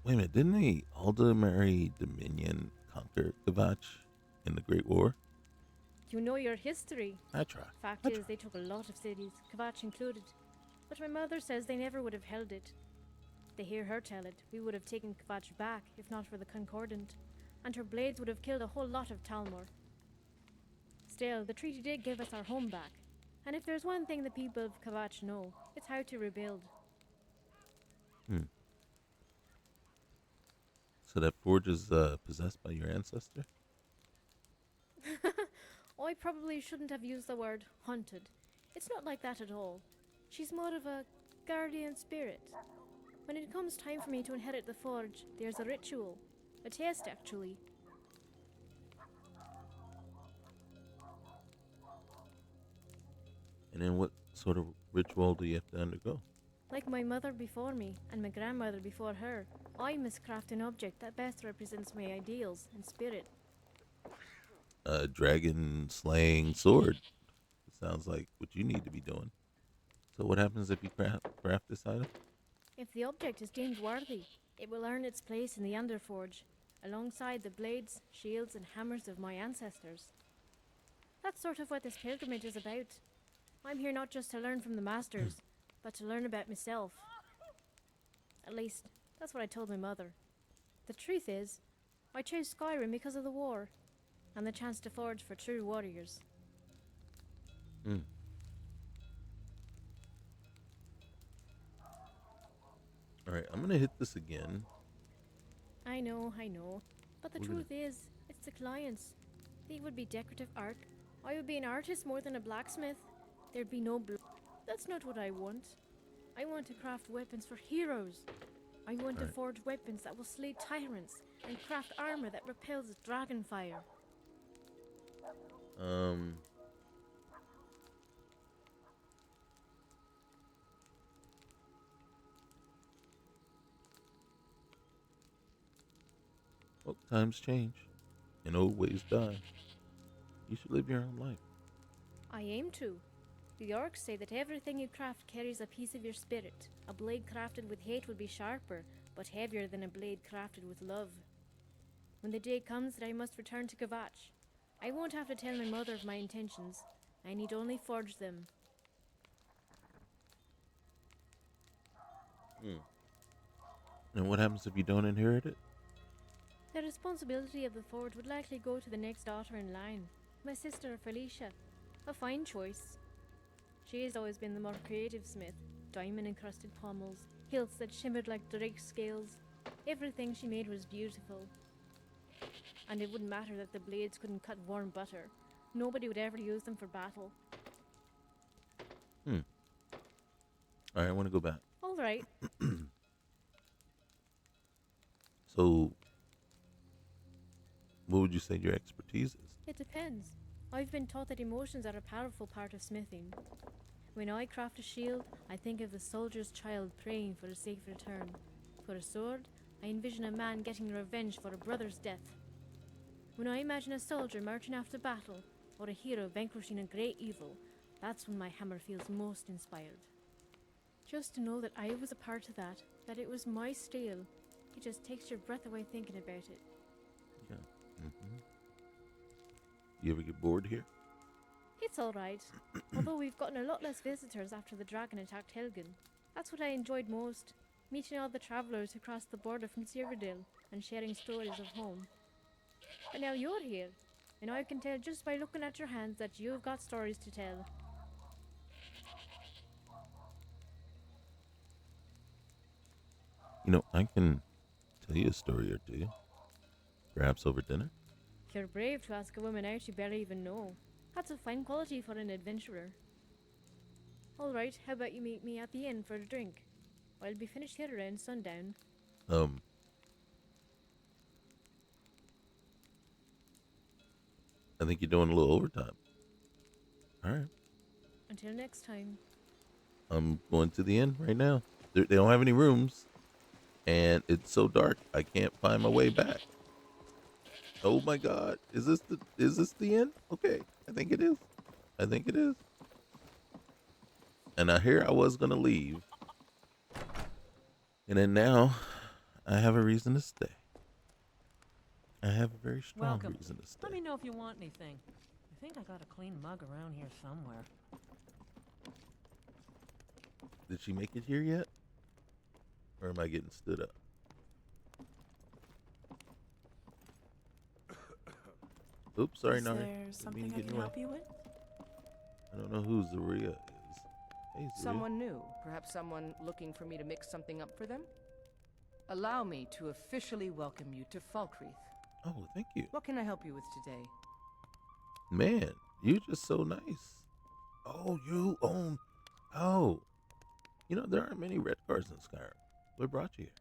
a minute, didn't the Aldemary Dominion conquer Kvatch in the Great War? You know your history. I try. Fact is, they took a lot of cities, Kvatch included. But my mother says they never would have held it. They hear her tell it, we would have taken Kvatch back, if not for the Concordant, and her blades would have killed a whole lot of Talmor. Still, the treaty did give us our home back. And if there's one thing the people of Kavach know, it's how to rebuild. So that forge is possessed by your ancestor? I probably shouldn't have used the word haunted. It's not like that at all. She's more of a guardian spirit. When it comes time for me to inherit the forge, there's a ritual. A test, actually. And then what sort of ritual do you have to undergo? Like my mother before me, and my grandmother before her, I must craft an object that best represents my ideals and spirit. A dragon slaying sword. It sounds like what you need to be doing. So what happens if you craft this item? If the object is deemed worthy, it will earn its place in the Underforge, alongside the blades, shields, and hammers of my ancestors. That's sort of what this pilgrimage is about. I'm here not just to learn from the masters, but to learn about myself. At least, that's what I told my mother. The truth is, I chose Skyrim because of the war, and the chance to forge for true warriors. Alright, I'm gonna hit this again. I know. But the truth is, it's the clients. They would be decorative art. I would be an artist more than a blacksmith. There'd be no blood. That's not what I want. I want to craft weapons for heroes. I want to forge weapons that will slay tyrants and craft armor that repels dragon fire. Well, times change, and old ways die. You should live your own life. I aim to. The orcs say that everything you craft carries a piece of your spirit. A blade crafted with hate will be sharper, but heavier than a blade crafted with love. When the day comes that I must return to Kavach, I won't have to tell my mother of my intentions. I need only forge them. And what happens if you don't inherit it? The responsibility of the forge would likely go to the next daughter in line, my sister Felicia. A fine choice. She has always been the more creative smith. Diamond-encrusted pommels, hilts that shimmered like drake scales. Everything she made was beautiful. And it wouldn't matter that the blades couldn't cut warm butter. Nobody would ever use them for battle. Alright, I want to go back. All right. So, what would you say your expertise is? It depends. I've been taught that emotions are a powerful part of smithing. When I craft a shield, I think of the soldier's child praying for a safe return. For a sword, I envision a man getting revenge for a brother's death. When I imagine a soldier marching after battle, or a hero vanquishing a great evil, that's when my hammer feels most inspired. Just to know that I was a part of that it was my steel, it just takes your breath away thinking about it. Yeah. You ever get bored here? It's alright. Although we've gotten a lot less visitors after the dragon attacked Helgen. That's what I enjoyed most. Meeting all the travellers who crossed the border from Cyrodiil and sharing stories of home. But now you're here, and I can tell just by looking at your hands that you've got stories to tell. You know, I can tell you a story or two. Perhaps over dinner? You're brave to ask a woman out you barely even know. That's a fine quality for an adventurer. Alright, how about you meet me at the inn for a drink? I'll be finished here around sundown. I think you're doing a little overtime. Alright. Until next time. I'm going to the inn right now. They don't have any rooms. And it's so dark, I can't find my way back. Oh my god. Is this the inn? Okay. I think it is. And here I was going to leave. And then now, I have a reason to stay. I have a very strong reason to stay. Let me know if you want anything. I think I got a clean mug around here somewhere. Did she make it here yet? Or am I getting stood up? Oops, sorry, Is Nari. there Didn't mean something to I get in can your way. help you with? I don't know who Zaria is. Hey, Zaria. Someone new. Perhaps someone looking for me to mix something up for them? Allow me to officially welcome you to Falkreath. Oh, thank you. What can I help you with today? Man, you're just so nice. Oh, you own... Oh. You know, there aren't many red cards in Skyrim. What brought you here?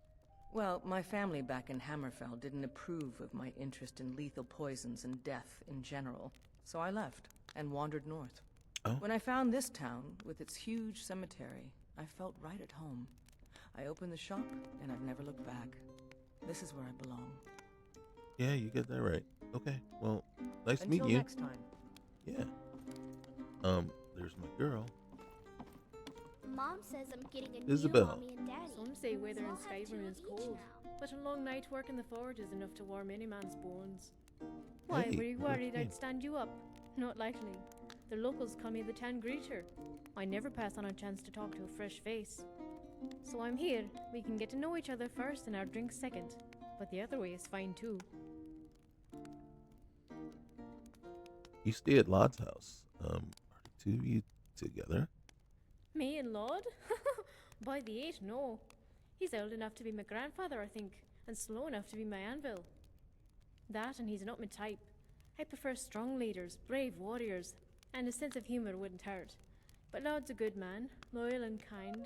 Well, my family back in Hammerfell didn't approve of my interest in lethal poisons and death in general, so I left and wandered north. Oh. When I found this town with its huge cemetery, I felt right at home. I opened the shop, and I've never looked back. This is where I belong. Yeah, you get that right. Okay, well, nice Until meeting you. next time. Yeah. There's my girl. Mom says I'm getting a Isabel. new mommy and daddy. Some say weather So in I'll have two Skyrim of is each cold, now. but a long night work in the forge is enough to warm any man's bones. Why, Hey, were you what worried came? I'd stand you up? Not likely. The locals call me the town greeter. I never pass on a chance to talk to a fresh face. So I'm here. We can get to know each other first and our drinks second. But the other way is fine too. You stay at Lod's house. Are the two of you together? Me and Lord? By the 8, no. He's old enough to be my grandfather, I think, and slow enough to be my anvil. That, and he's not my type. I prefer strong leaders, brave warriors, and a sense of humour wouldn't hurt. But Lord's a good man, loyal and kind.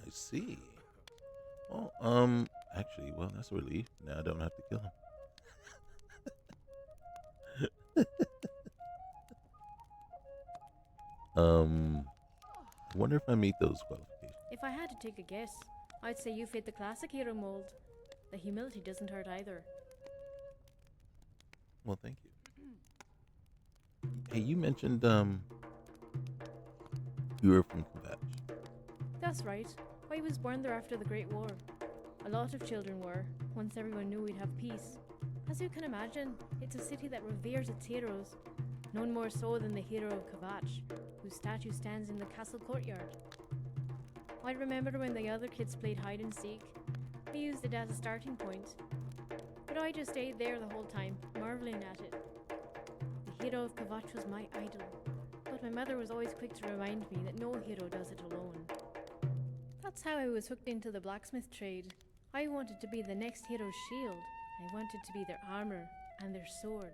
I see. Well, actually, well, that's a relief. Now I don't have to kill him. I wonder if I meet those qualifications. If I had to take a guess, I'd say you fit the classic hero mold. The humility doesn't hurt either. Well, thank you. Hey, you mentioned, you were from Kvatch. That's right. I was born there after the Great War. A lot of children were, once everyone knew we'd have peace. As you can imagine, it's a city that reveres its heroes. None more so than the hero of Kvatch, whose statue stands in the castle courtyard. I remember when the other kids played hide and seek. We used it as a starting point. But I just stayed there the whole time, marveling at it. The hero of Kvatch was my idol, but my mother was always quick to remind me that no hero does it alone. That's how I was hooked into the blacksmith trade. I wanted to be the next hero's shield. I wanted to be their armor and their sword.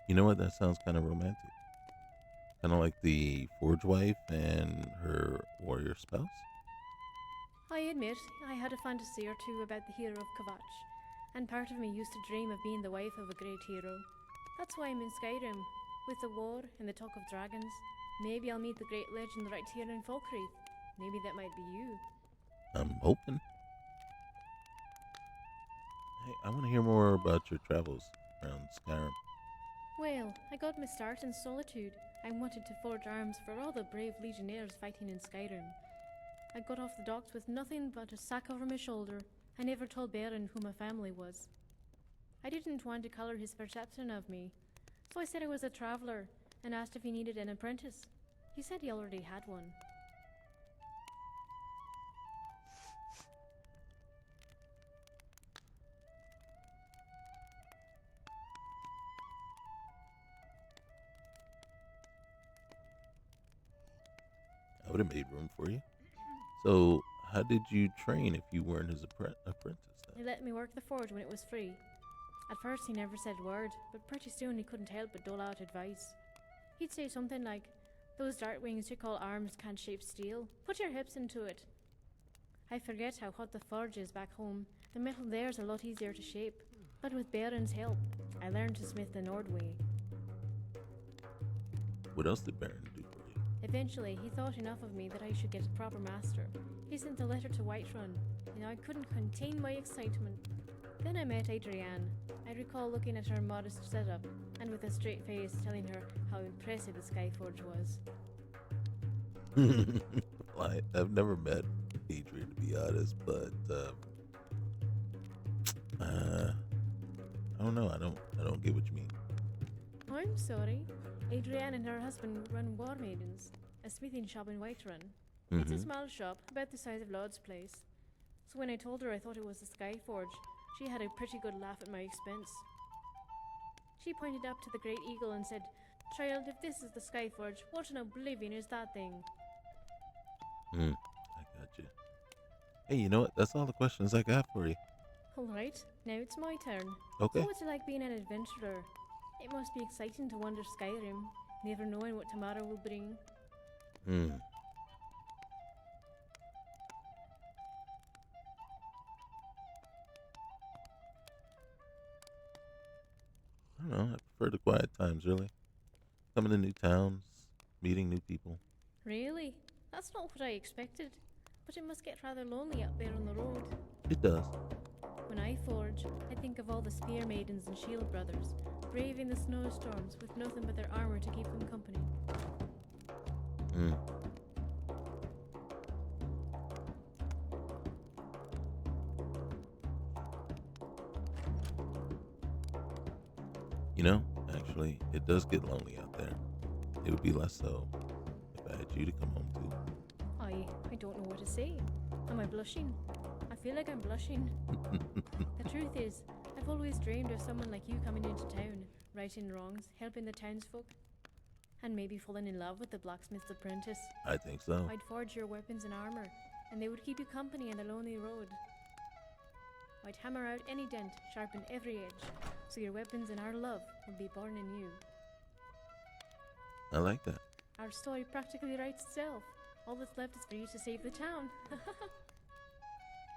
You know what? That sounds kind of romantic. Kind of like the forge wife and her warrior spouse. I admit, I had a fantasy or two about the hero of Kvatch, and part of me used to dream of being the wife of a great hero. That's why I'm in Skyrim. With the war and the talk of dragons, maybe I'll meet the great legend right here in Falkreath. Maybe that might be you. I'm hoping. Hey, I want to hear more about your travels around Skyrim. Well, I got my start in Solitude. I wanted to forge arms for all the brave legionnaires fighting in Skyrim. I got off the docks with nothing but a sack over my shoulder. I never told Baron who my family was. I didn't want to colour his perception of me, so I said I was a traveller and asked if he needed an apprentice. He said he already had one. I would have made room for you. So, how did you train if you weren't his apprentice He then? let me work the forge when it was free. At first he never said a word, but pretty soon he couldn't help but dole out advice. He'd say something like, "Those dart wings you call arms can't shape steel. Put your hips into it." I forget how hot the forge is back home. The metal there's a lot easier to shape. But with Baron's help, I learned to smith the Nord way. What else did Baron do for you? Eventually, he thought enough of me that I should get a proper master. He sent a letter to Whiterun, and I couldn't contain my excitement. Then I met Adrienne. I recall looking at her modest setup, and with a straight face telling her how impressive the Skyforge was. lie. I've never met Adrian, to be honest, but I don't know. I don't get what you mean. I'm sorry. Adrienne and her husband run War Maidens, a smithing shop in Whiterun. It's a small shop, about the size of Laud's place. So when I told her I thought it was the Skyforge, she had a pretty good laugh at my expense. She pointed up to the Great Eagle and said, "Child, if this is the Skyforge, what in oblivion is that thing?" I got you. Hey, you know what? That's all the questions I got for you. Alright, now it's my turn. Okay. So what's it like being an adventurer? It must be exciting to wander Skyrim, never knowing what tomorrow will bring. I don't know. I prefer the quiet times, really. Coming to new towns, meeting new people. Really? That's not what I expected. But it must get rather lonely out there on the road. It does. When I forge, I think of all the Spear Maidens and Shield Brothers, braving the snowstorms with nothing but their armor to keep them company. You know, actually, it does get lonely out there. It would be less so if I had you to come home to. I don't know what to say. Am I blushing? I feel like I'm blushing. The truth is, I've always dreamed of someone like you coming into town, righting wrongs, helping the townsfolk, and maybe falling in love with the blacksmith's apprentice. I think so. I'd forge your weapons and armor, and they would keep you company on the lonely road. I'd hammer out any dent, sharpen every edge, so your weapons and our love would be born in you. I like that. Our story practically writes itself. All that's left is for you to save the town.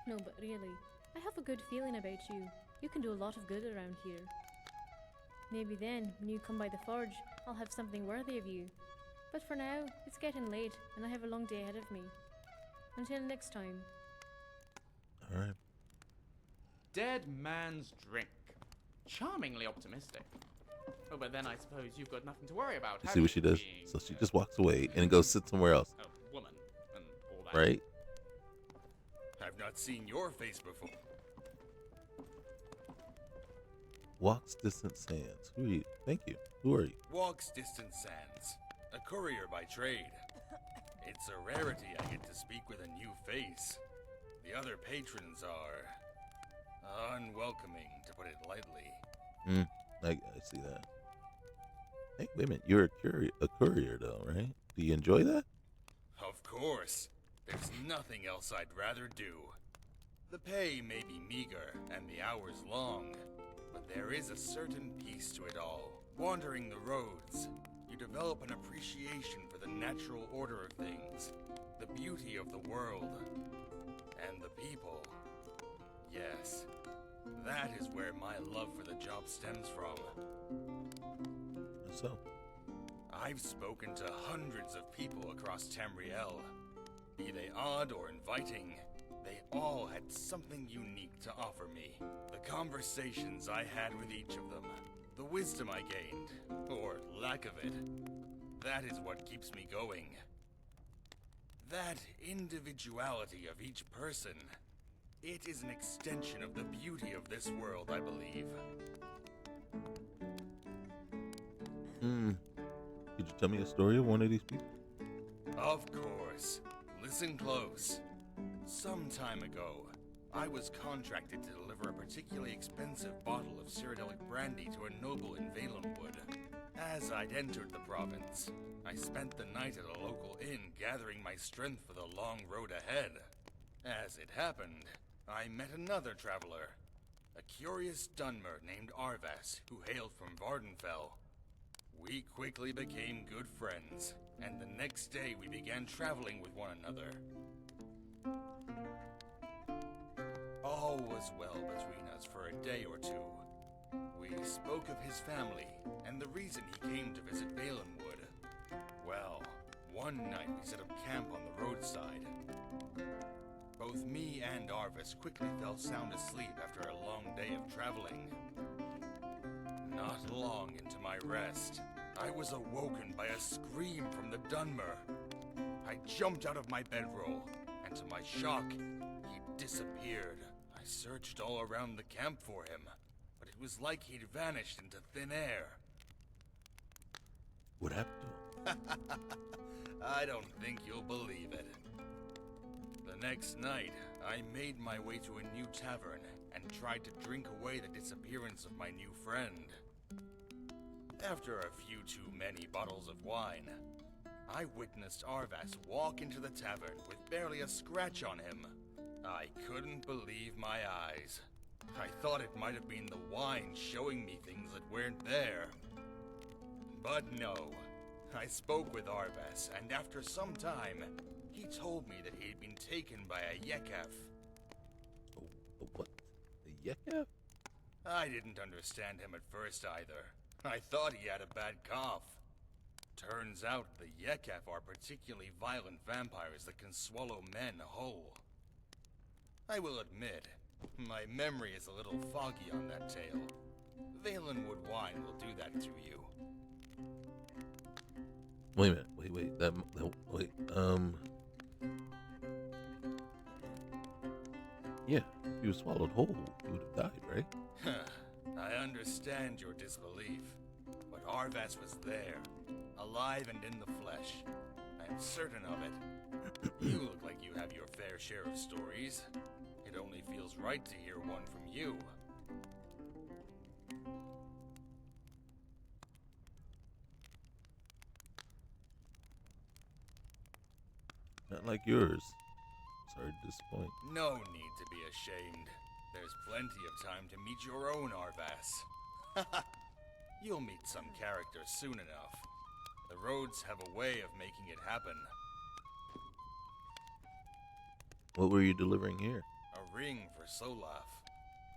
No, but really, I have a good feeling about you. You can do a lot of good around here. Maybe then, when you come by the forge, I'll have something worthy of you. But for now, it's getting late, and I have a long day ahead of me. Until next time. Alright. Dead man's drink. Charmingly optimistic. Oh, but then I suppose you've got nothing to worry about. See what she does? So she just walks away and goes sit somewhere else. A woman and all that. Right? I've not seen your face before. Walks distant sands. Who are you? Thank you. Who are you? Walks distant sands. A courier by trade. It's a rarity I get to speak with a new face. The other patrons are unwelcoming, to put it lightly. I see that. Hey, wait a minute. You're a courier, though, right? Do you enjoy that? Of course. There's nothing else I'd rather do. The pay may be meager and the hours long, but there is a certain peace to it all. Wandering the roads, you develop an appreciation for the natural order of things, the beauty of the world, and the people. Yes, that is where my love for the job stems from. So? I've spoken to hundreds of people across Tamriel. Be they odd or inviting, they all had something unique to offer me. The conversations I had with each of them, the wisdom I gained, or lack of it, that is what keeps me going. That individuality of each person, it is an extension of the beauty of this world, I believe. Could you tell me a story of one of these people? Of course. Listen close. Some time ago, I was contracted to deliver a particularly expensive bottle of Cyrodiilic brandy to a noble in Valenwood. As I'd entered the province, I spent the night at a local inn gathering my strength for the long road ahead. As it happened, I met another traveler, a curious Dunmer named Arvas who hailed from Vardenfell. We quickly became good friends, and the next day we began traveling with one another. All was well between us for a day or two. We spoke of his family and the reason he came to visit Valenwood. Well, one night we set up camp on the roadside. Both me and Arvis quickly fell sound asleep after a long day of traveling. Not long into my rest, I was awoken by a scream from the Dunmer. I jumped out of my bedroll, and to my shock, he disappeared. I searched all around the camp for him, but it was like he'd vanished into thin air. What happened to him? I don't think you'll believe it. The next night, I made my way to a new tavern and tried to drink away the disappearance of my new friend. After a few too many bottles of wine, I witnessed Arvas walk into the tavern with barely a scratch on him. I couldn't believe my eyes. I thought it might have been the wine showing me things that weren't there. But no. I spoke with Arvas, and after some time, he told me that he'd been taken by a Yekef. A what? A Yekef? I didn't understand him at first either. I thought he had a bad cough. Turns out the Yekef are particularly violent vampires that can swallow men whole. I will admit, my memory is a little foggy on that tale. Valenwood wine will do that to you. Wait a minute. Wait. Yeah, if he was swallowed whole, he would have died, right? I understand your disbelief, but Arvas was there, alive and in the flesh. I am certain of it. You look like you have your fair share of stories. It only feels right to hear one from you. Not like yours. Sorry to disappoint. No need to be ashamed. There's plenty of time to meet your own Arvas. You'll meet some character soon enough. The roads have a way of making it happen. What were you delivering here? A ring for Solaf.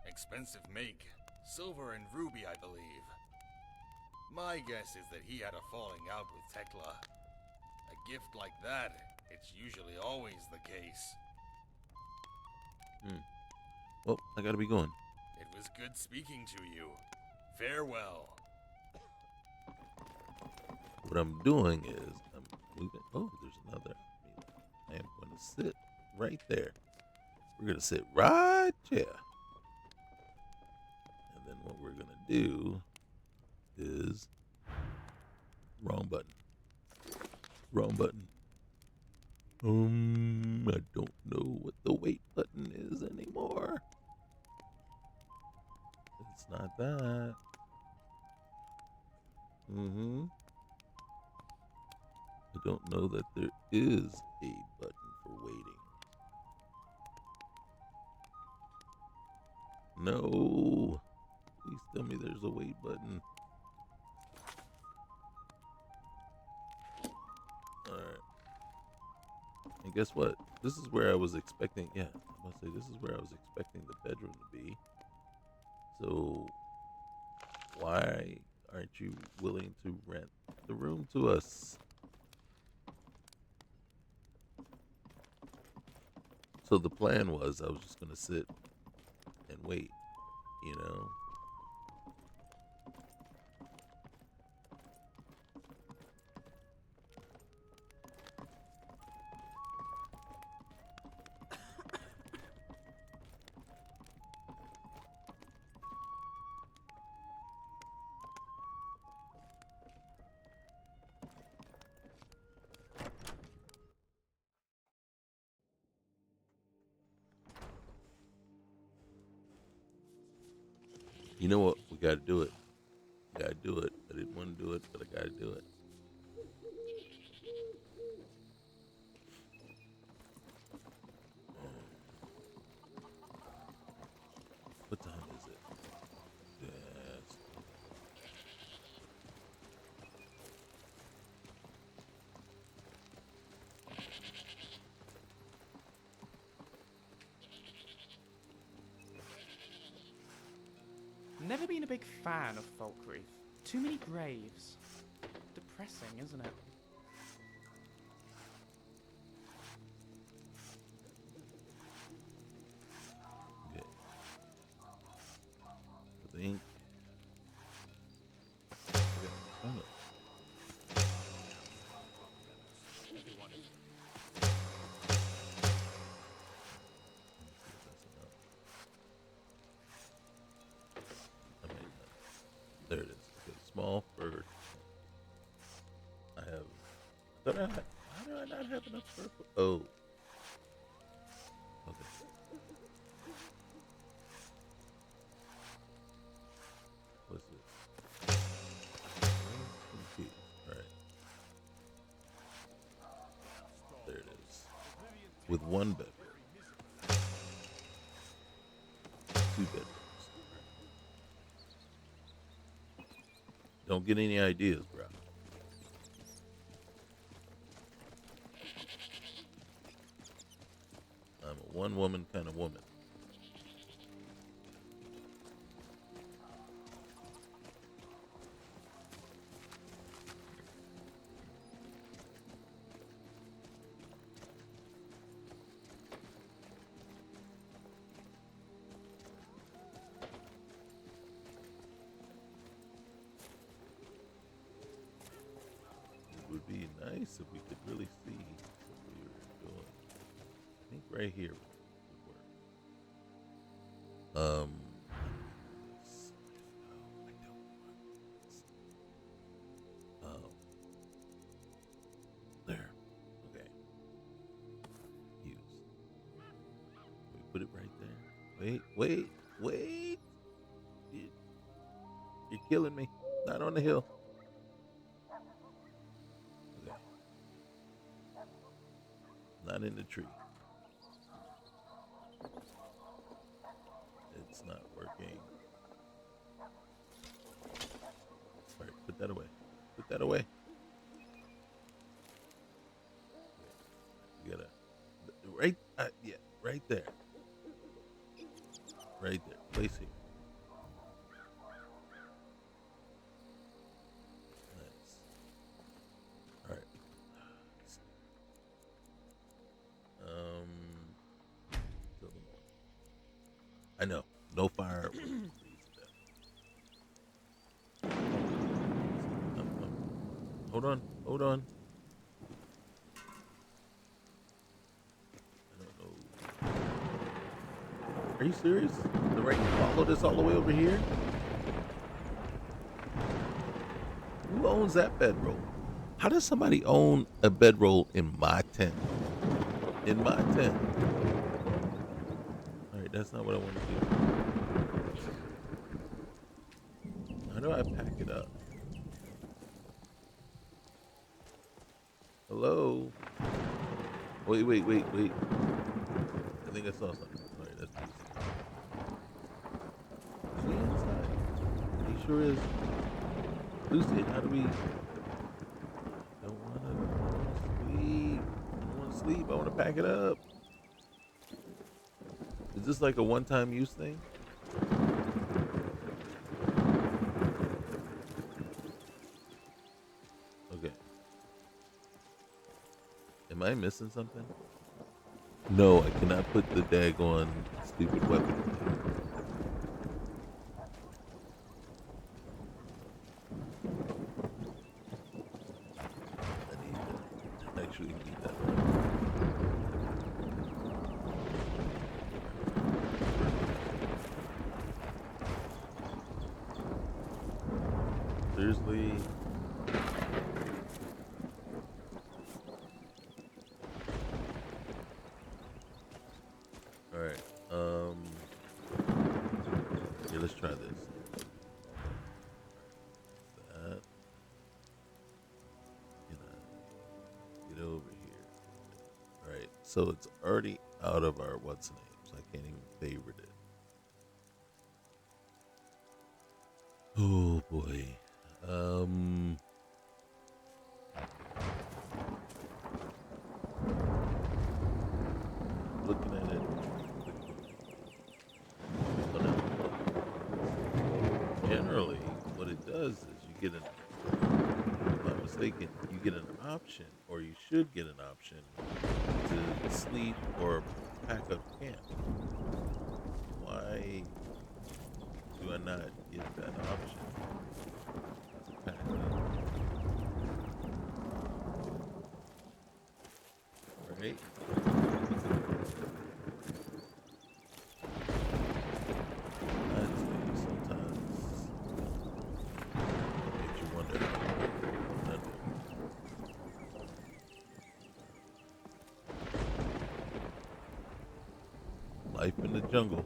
Expensive make. Silver and ruby, I believe. My guess is that he had a falling out with Tekla. A gift like that, it's usually always the case. Well, I gotta be going. It was good speaking to you. Farewell. What I'm doing is I'm moving. Oh, there's another. I am going to sit right there. We're going to sit right here. And then what we're going to do is wrong button. Wrong button. I don't know what the wait button is anymore. It's not that. I don't know that there is a button for waiting. No. Please tell me there's a wait button. Alright. And guess what? This is where I was expecting, yeah, I must say, this is where I was expecting the bedroom to be. So, why aren't you willing to rent the room to us? So the plan was I was just going to sit and wait, you know? You know what? We gotta do it. Gotta do it. I didn't want to do it, but I gotta do it. What time is it? Yes. Never been a big fan of Falkreath. Too many graves. Depressing, isn't it? Okay. I think. How do I not have enough purple? Oh. Okay. What's this? Okay. Alright. There it is. With one bedroom. Two bedrooms. Don't get any ideas, bro. I'm a one-woman kind of woman. It would be nice if we could really see what we were doing. I think right here would work. I don't want this. There. Okay. Use. We put it right there. Wait. You're killing me. Not on the hill. Okay. Not in the tree. It's not working. All right, put that away. Put that away. You gotta, right, yeah, right there. Right there. Place here. Nice. All right. Till the morning. I know. No fire. Hold on. I don't know. Are you serious? The right to follow this all the way over here? Who owns that bedroll? How does somebody own a bedroll in my tent? In my tent. Alright, that's not what I want to do. How do I pack it up? Hello? Wait. I think I saw something. Alright, that's decent. Is he inside? He sure is. Lucy, how do we... I don't want to sleep. I want to pack it up. Is this like a one-time use thing? Okay. Am I missing something? No, I cannot put the daggone stupid weapon in there. I actually need that. Seriously? Alright, yeah, let's try this. That. Get over here. Alright, so it's already out of our what's name, so I can't even favorite it. Oh boy. Looking at it. Generally, what it does is you get if I'm not mistaken, you get an option, or you should get an option to sleep or pack up camp. Why do I not get that option? Pack up. Right? Life in the jungle.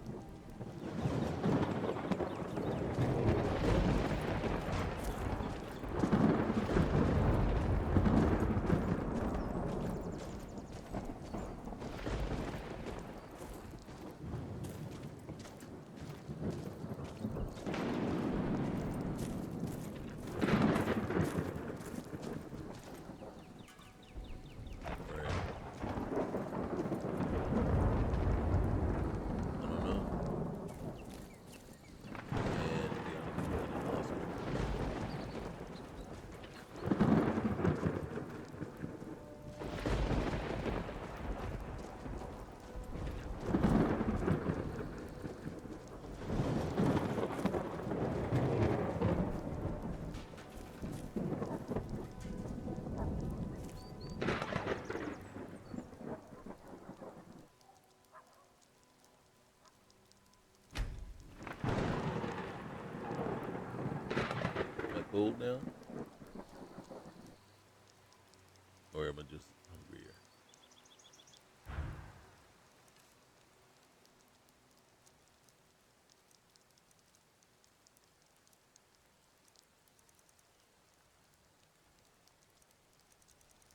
Cold now? Or am I just hungrier?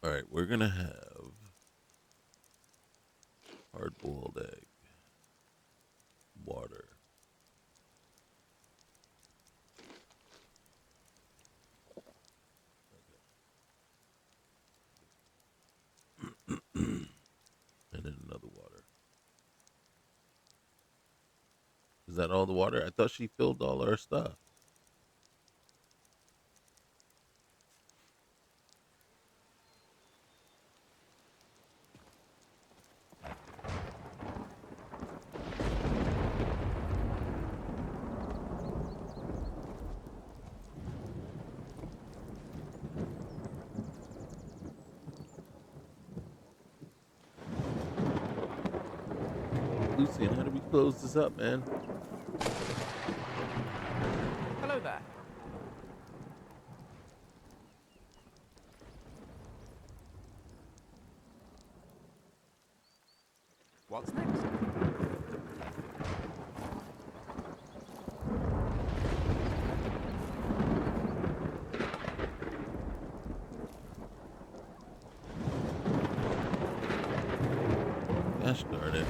Alright, we're gonna have hard-boiled egg, water. And then another water. Is that all the water? I thought she filled all our stuff. Lucian, how do we close this up, man? Hello there. What's next? Gosh darn it.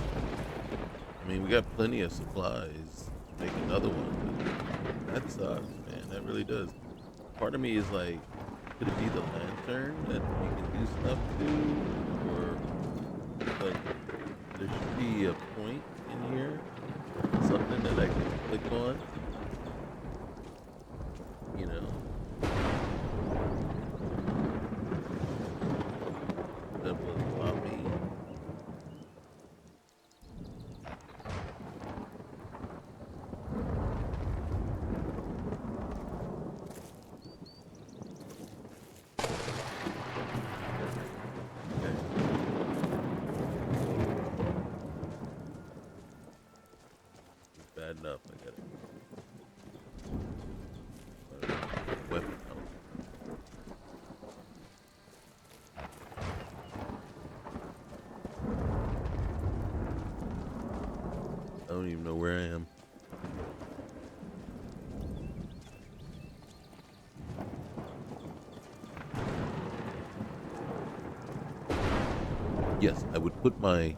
I mean, we got plenty of supplies to make another one. But that sucks, man. That really does. Part of me is like, could it be the lantern that you can do stuff to? Or, like, there should be a point in here. Something that I can click on. You know. That will allow me. Bad enough, I get it. Weapon out. I don't even know where I am. Yes, I would put my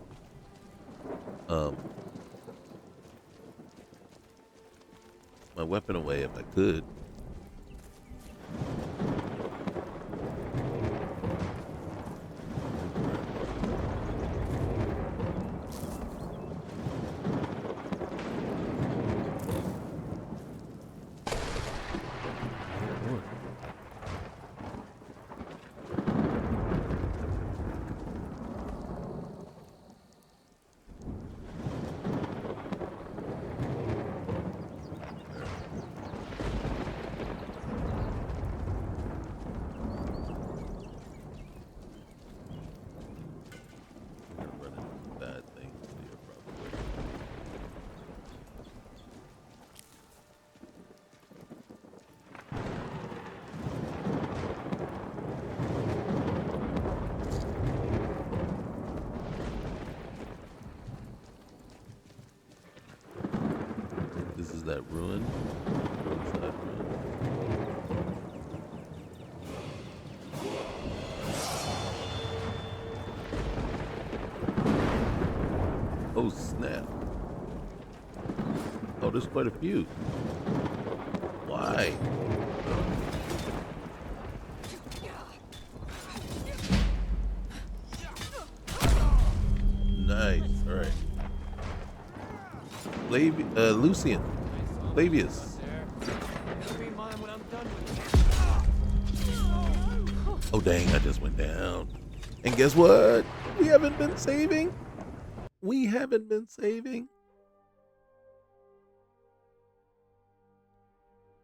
my weapon away if I could. that ruin? Roadside ruin. Oh snap. Oh, there's quite a few. Why? Nice. All right. Lucian. Flavius. Oh dang, I just went down. And guess what? We haven't been saving. We haven't been saving.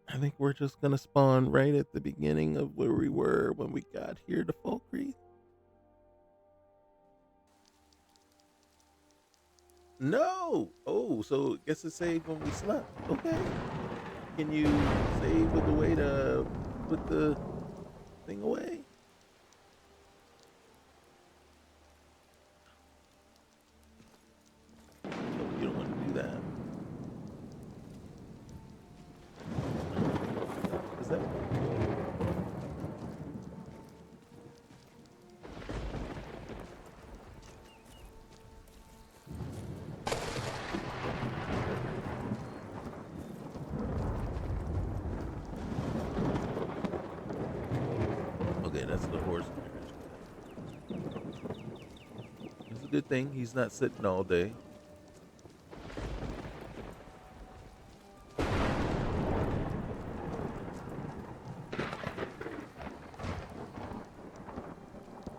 I think we're just gonna spawn right at the beginning of where we were when we got here to Falkreath. No! Oh, so it gets to save when we slept. Okay. Can you save with the way to put the thing away? No, you don't want to do that. Is that? Okay, that's the horse carriage. It's a good thing he's not sitting all day.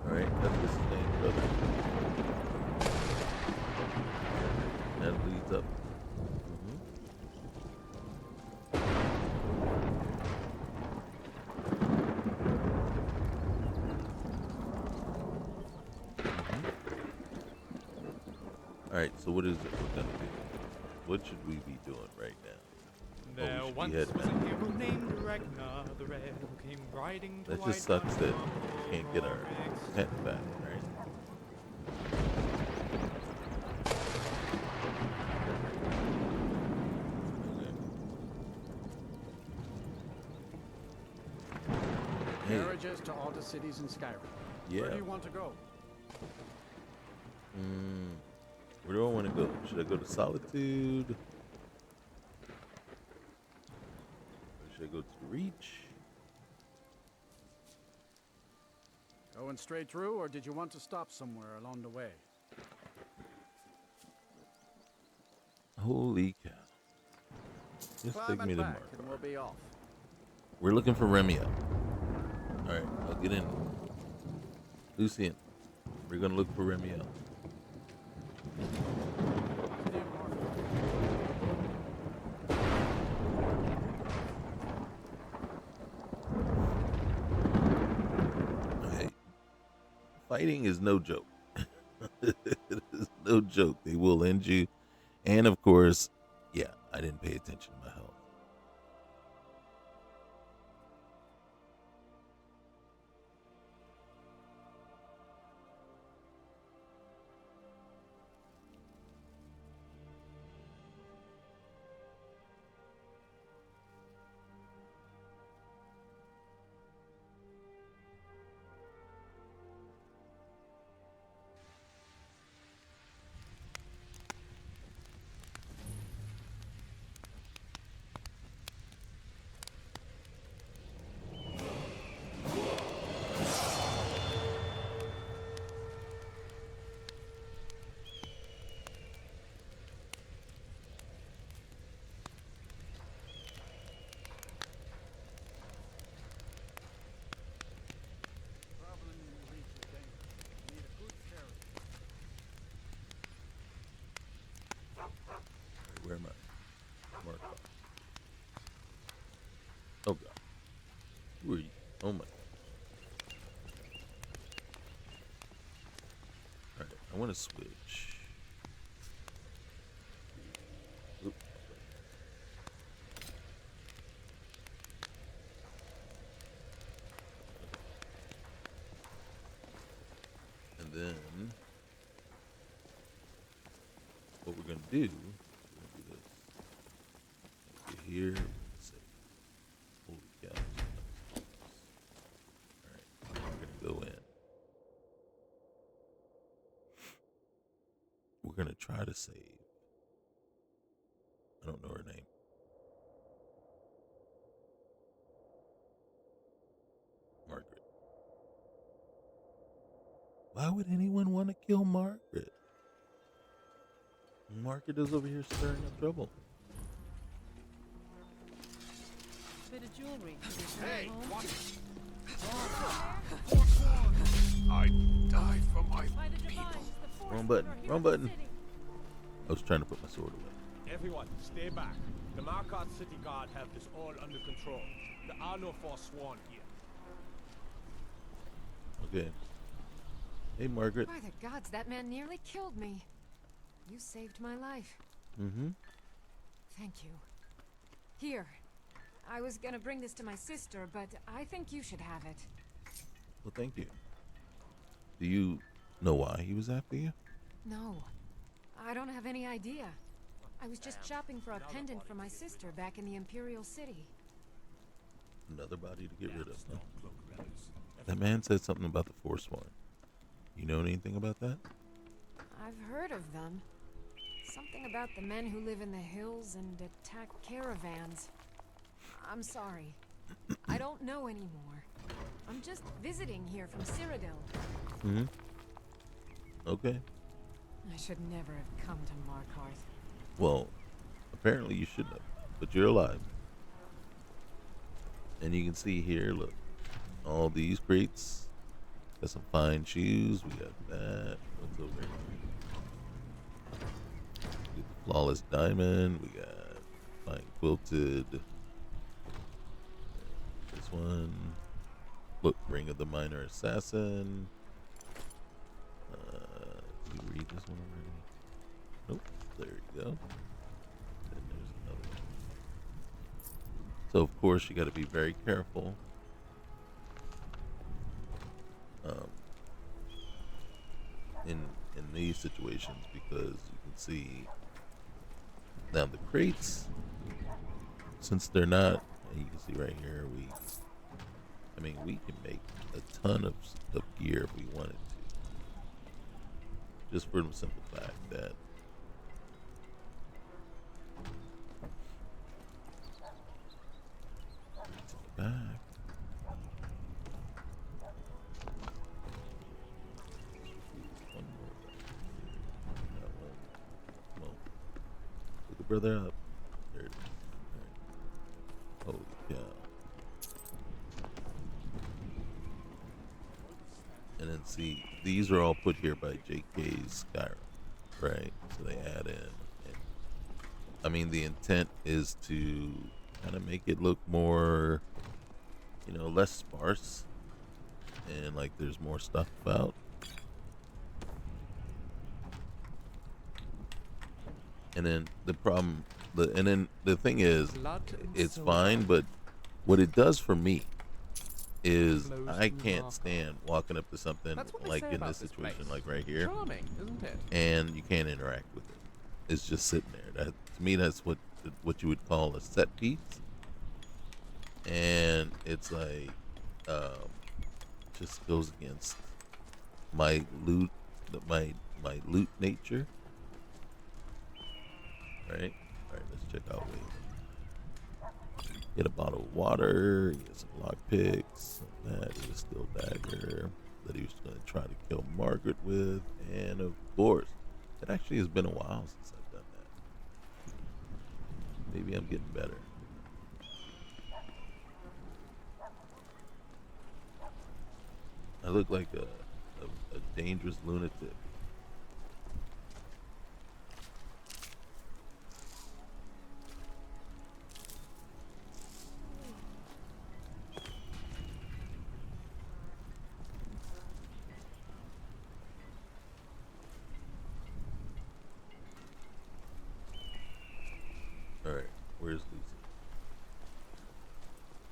Alright, that's what's his name, brother. That leads up. Alright, so what is it we're gonna do? What should we be doing right now? There once was a hero named Ragnar the Red who came riding to that just sucks that we can't get our tent back, right? Hey. Carriages to all the cities in Skyrim. Yeah. Where do you want to go? Where do I want to go? Should I go to Solitude? Or should I go to the Reach? Going straight through, or did you want to stop somewhere along the way? Holy cow. Just Climb take me and to back, Mark. and we'll be off. We're looking for Remio. Alright, I'll get in. Lucian, we're gonna look for Remio. Okay. Fighting is no joke. It is no joke. They will end you. And of course, yeah, I didn't pay attention to my health. Traveling in the Reach is dangerous. You need a good carriage. Where am I? Mark off. Oh god. Who are you? Oh my god. Alright, I want to switch. Oop. And then what we're gonna do, this. here. Let's see. Holy cow. Alright, we're gonna go in. We're gonna try to save. I don't know her name. Margaret. Why would anyone want to kill Margaret? Margaret is over here stirring up trouble. Bit of jewelry. Hey, what? I die for my people. Wrong button. Wrong button. I was trying to put my sword away. Everyone, stay back. The Marquardt City Guard have this all under control. There are no forsworn here. Okay. Hey, Margaret. By the gods, that man nearly killed me. You saved my life. Mm-hmm. Thank you. Here. I was gonna bring this to my sister, but I think you should have it. Well, thank you. Do you know why he was after you? No. I don't have any idea. I was just shopping for a pendant for my sister back in the Imperial City. Another body to get rid of. Huh? That man said something about the Forsworn. You know anything about that? I've heard of them. Something about the men who live in the hills and attack caravans. I'm sorry. I don't know anymore. I'm just visiting here from Cyrodiil. Mm-hmm. Okay. I should never have come to Marquardt. Well, apparently you shouldn't have, but you're alive. And you can see here, look, all these crates. Got some fine shoes. We got that. What's over here? We got the Lawless diamond. We got fine quilted. This one. Look, Ring of the Minor Assassin. Did you read this one already? Nope. There you go. Then there's another one. So of course you got to be very careful. In these situations, because you can see now the crates, since they're not, and you can see right here, we can make a ton of gear if we wanted to, just for the simple fact that back. One more back. That one. Come on. Pick a brother up. There it is. All right. Holy cow. And then see, these are all put here by JK's Skyrim, right? So they add in. And, I mean, the intent is to kind of make it look more, less sparse, and like there's more stuff about. And then the thing is, it's fine, but what it does for me is I can't stand walking up to something like in this situation, like right here, Charming, isn't it? and you can't interact with it. It's just sitting there. That, to me, that's what you would call a set piece. And it's like, just goes against my loot nature. Right? Alright, let's check out weight. Get a bottle of water, get some lockpicks, that is a steel dagger that he was going to try to kill Margaret with, and of course, it actually has been a while since I've done that. Maybe I'm getting better. I look like a dangerous lunatic. Alright, where's Lisa?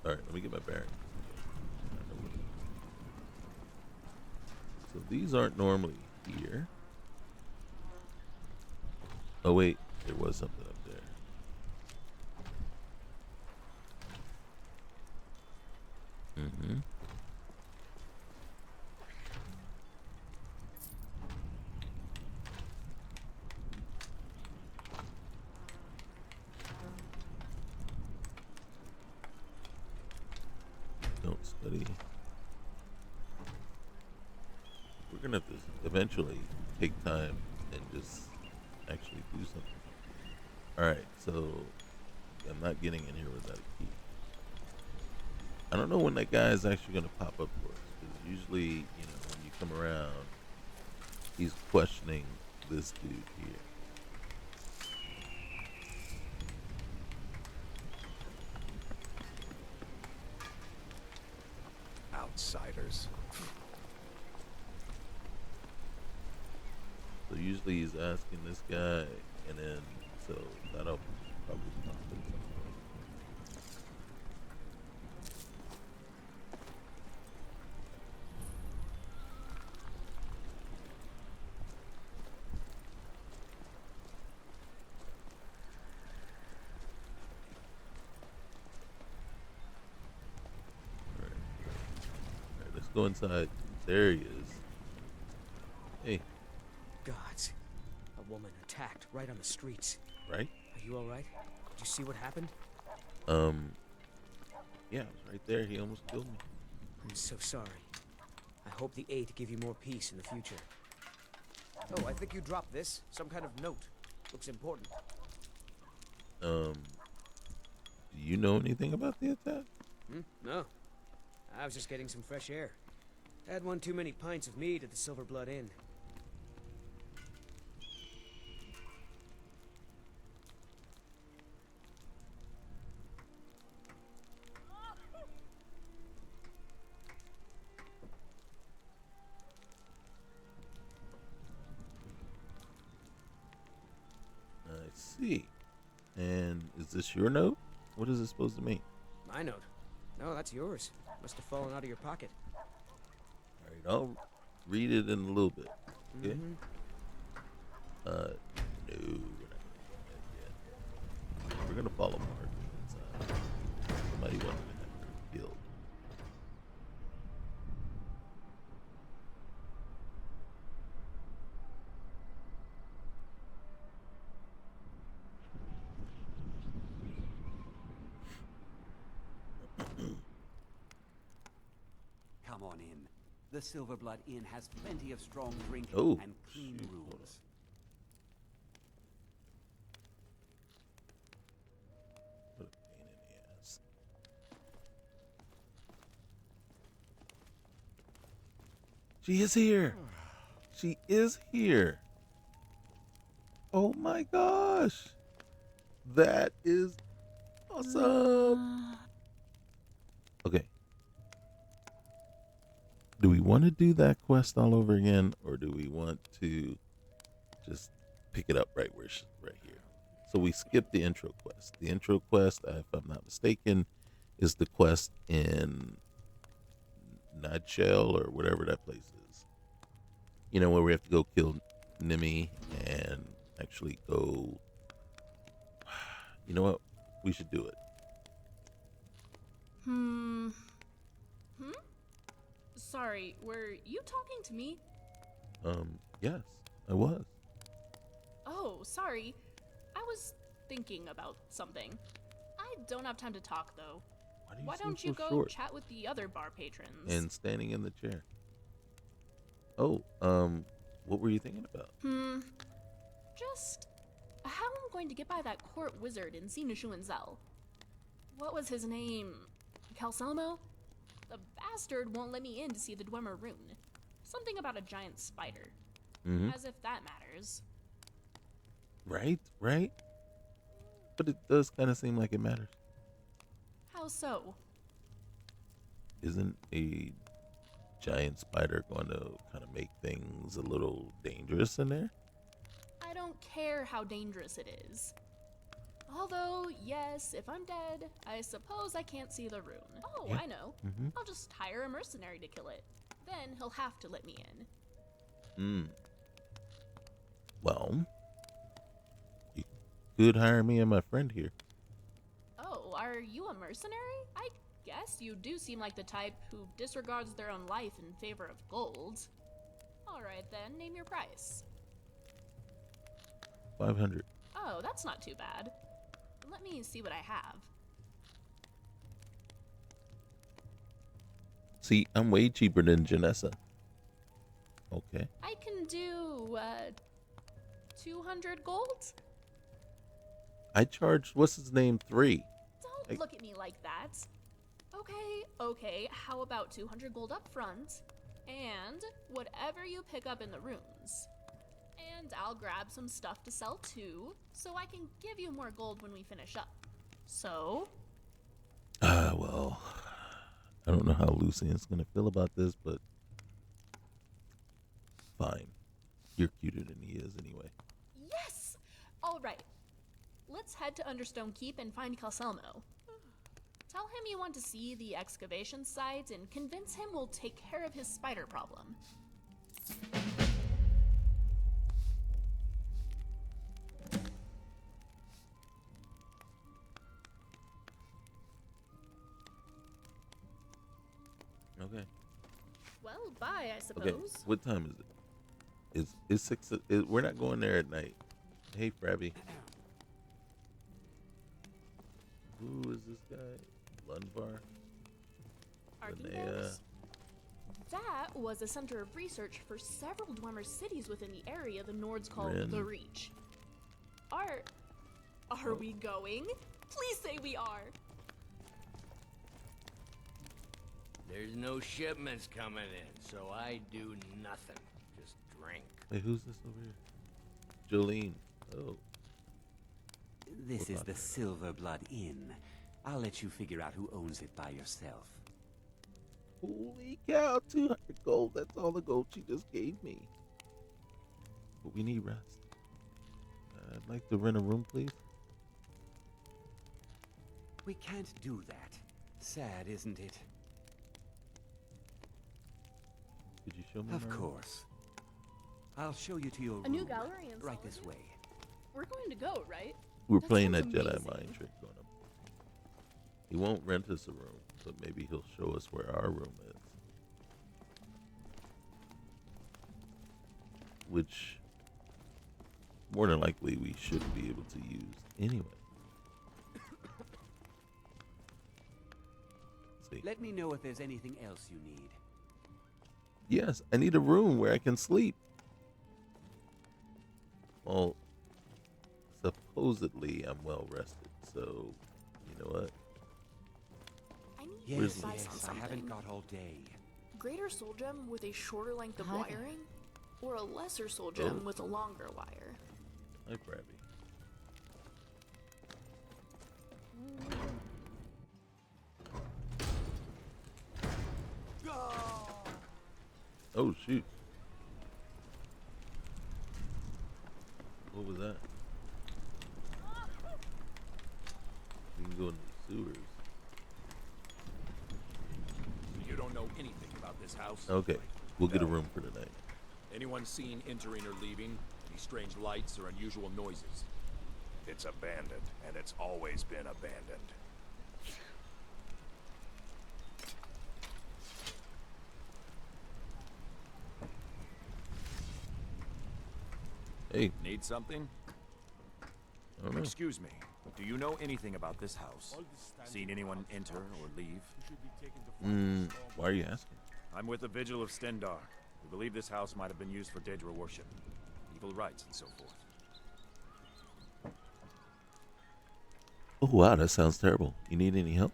Alright, let me get my bearings. So these aren't normally here. Oh wait, there was something up there. buddy. We're gonna have to eventually take time and just actually do something. Alright, so I'm not getting in here without a key. I don't know when that guy is actually gonna pop up for us. Because usually, you know, when you come around, he's questioning this dude here. Outsiders. So usually he's asking this guy, and then so that'll probably pop at some point. Alright, let's go inside. There he is. Hey. Gods. A woman attacked right on the streets. Right? Are you alright? Did you see what happened? Yeah, I was right there. He almost killed me. I'm so sorry. I hope the aid give you more peace in the future. Oh, I think you dropped this. Some kind of note. Looks important. Do you know anything about the attack? No. I was just getting some fresh air. Had one too many pints of mead at the Silver Blood Inn. I see. And is this your note? What is it supposed to mean? My note? No, that's yours. Must have fallen out of your pocket. Alright, I'll read it in a little bit. Okay? No, we're not gonna do that yet. We're gonna follow Mark inside. Somebody wanted to have her killed. Come on in. The Silverblood Inn has plenty of strong drinking Oh, and clean shoot. rooms. What a pain in the ass. She is here. She is here. Oh my gosh. That is awesome. Okay. Do we want to do that quest all over again, or do we want to just pick it up right here? So we skipped the intro quest. The intro quest, if I'm not mistaken, is the quest in Nutshell or whatever that place is. You know, where we have to go kill Nimi and actually go. You know what? We should do it. Sorry, were you talking to me? Yes, I was. Oh, sorry. I was thinking about something. I don't have time to talk, though. Why don't you so go short? chat with the other bar patrons? And standing in the chair. Oh, what were you thinking about? Just how I'm going to get by that court wizard in Sinushuanzel. What was his name? Calselmo? The bastard won't let me in to see the Dwemer rune. Something about a giant spider. As if that matters. Right? But it does kind of seem like it matters. How so? Isn't a giant spider going to kind of make things a little dangerous in there? I don't care how dangerous it is. Although, yes, if I'm dead, I suppose I can't see the rune. Oh, Yeah. I know. I'll just hire a mercenary to kill it. Then he'll have to let me in. Well, you could hire me and my friend here. Oh, are you a mercenary? I guess you do seem like the type who disregards their own life in favor of gold. Alright then, name your price. 500. Oh, that's not too bad. Let me see what I have. See, I'm way cheaper than Janessa. Okay. I can do 200 gold? I charged what's his name 3. Don't look at me like that. Okay, how about 200 gold up front and whatever you pick up in the rooms. And I'll grab some stuff to sell too, so I can give you more gold when we finish up. So? Well, I don't know how Lucian's gonna feel about this, but fine. You're cuter than he is anyway. Yes! Alright. Let's head to Understone Keep and find Calselmo. Tell him you want to see the excavation site and convince him we'll take care of his spider problem. Okay. Well, bye, I suppose. Okay. What time is it? It's 6. We're not going there at night. Hey, Frabby. Who is this guy? Lunvar? Linnea? That was a center of research for several Dwemer cities within the area the Nords call the Reach. Are we going? Please say we are. There's no shipments coming in, so I do nothing. Just drink. Wait, who's this over here? Jolene. Oh. This is the Silver Blood Inn. I'll let you figure out who owns it by yourself. Holy cow, 200 gold. That's all the gold she just gave me. But we need rest. I'd like to rent a room, please. We can't do that. Sad, isn't it? Could you show me? Of course. I'll show you to your room. A new gallery in right this way. We're going to go, right? We're That playing that sounds Jedi amazing. mind trick on him. He won't rent us a room, but maybe he'll show us where our room is. Which, more than likely, we should be able to use anyway. See. Let me know if there's anything else you need. Yes, I need a room where I can sleep. Well, supposedly I'm well rested, so you know what? I need Yes, advice on I something. haven't got all day. Greater soul gem with a shorter length of Hi there. wiring, or a lesser soul gem with a longer wire? Hi, Krabby. Oh shoot! What was that? We can go in the sewers. You don't know anything about this house? Okay, we'll get a room for tonight. Anyone seen entering or leaving? Any strange lights or unusual noises? It's abandoned, and it's always been abandoned. Hey. Need something? I don't know. Excuse me, do you know anything about this house? Seen anyone enter or leave? Why are you asking? I'm with the Vigil of Stendar. We believe this house might have been used for Daedra worship, evil rites, and so forth. Oh wow, that sounds terrible. You need any help?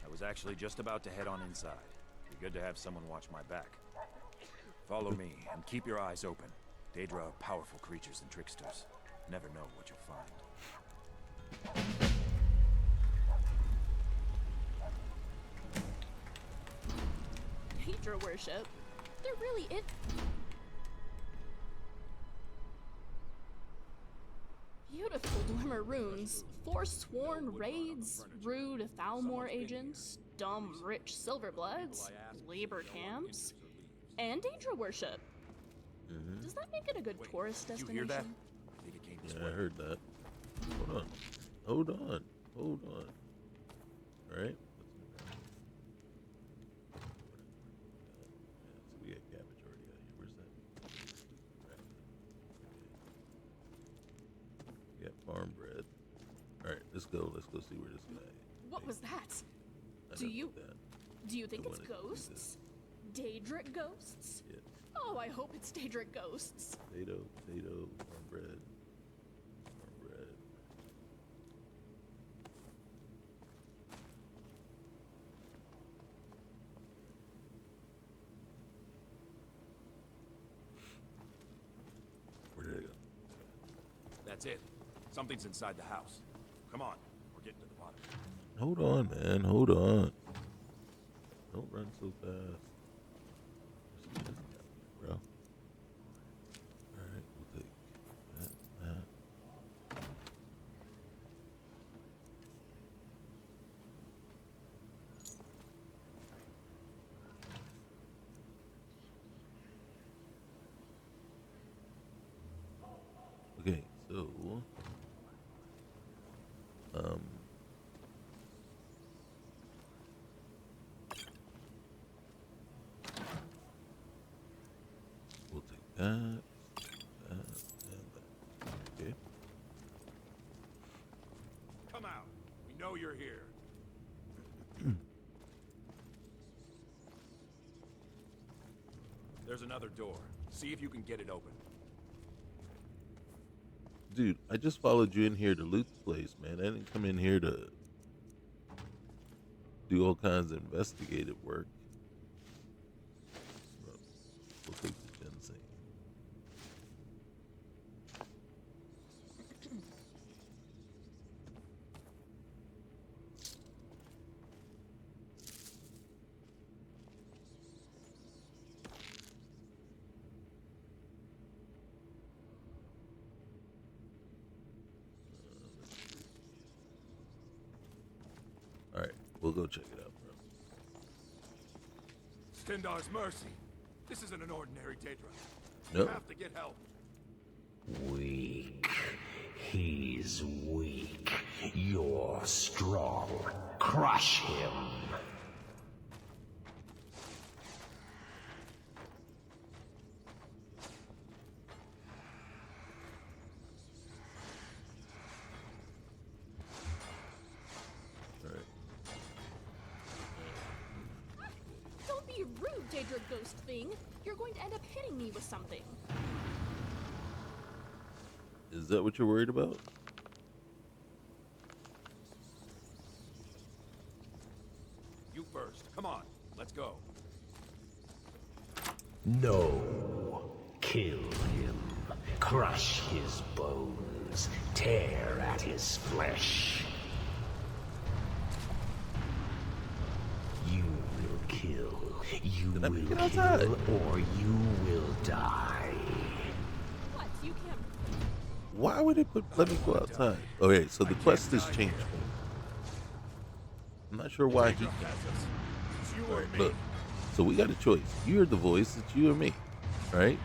I was actually just about to head on inside. Be good to have someone watch my back. Follow me, and keep your eyes open. Daedra are powerful creatures and tricksters. Never know what you'll find. Daedra worship? They're really it. Beautiful Dwemer runes, forsworn raids, rude Thalmor agents, dumb rich silverbloods, labor camps, and Daedra worship. Does that make it a good tourist You destination? hear that? I think it came this Yeah, way. I heard that. Hold on. All right. So we got cabbage already out here. Where's that? We got farm bread. All right, let's go. Let's go see where this guy. What was that? I Do know you about that. do you think I it's wanted to do ghosts? this. Daedric ghosts? Yeah. Oh, I hope it's Daedric ghosts. Potato, cornbread, cornbread. Where did it go? That's it. Something's inside the house. Come on, we're getting to the bottom. Hold on, man. Hold on. Don't run so fast. Bro. Alright, we'll take that. Okay, so we'll take that, and that. Okay. Come out. We know you're here. There's another door. See if you can get it open. Dude, I just followed you in here to loot the place, man. I didn't come in here to do all kinds of investigative work. We'll take the ginseng. Alright, we'll go check it out, bro. Stendar's mercy. This isn't an ordinary Daedra. No. You have to get help. Weak. He's weak. You're strong. Crush him. Don't be rude, Daedric ghost thing. You're going to end up hitting me with something. Is that what you're worried about? You first. Come on. Let's go. No. Kill him. Crush his bones. Tear at his flesh. You will kill. You will kill, or you will die. What? You can't. Why would they let me go outside? Okay, so the quest has changed. I'm not sure why he can't. Alright, look. So we got a choice. You're the voice, it's you or me. Right?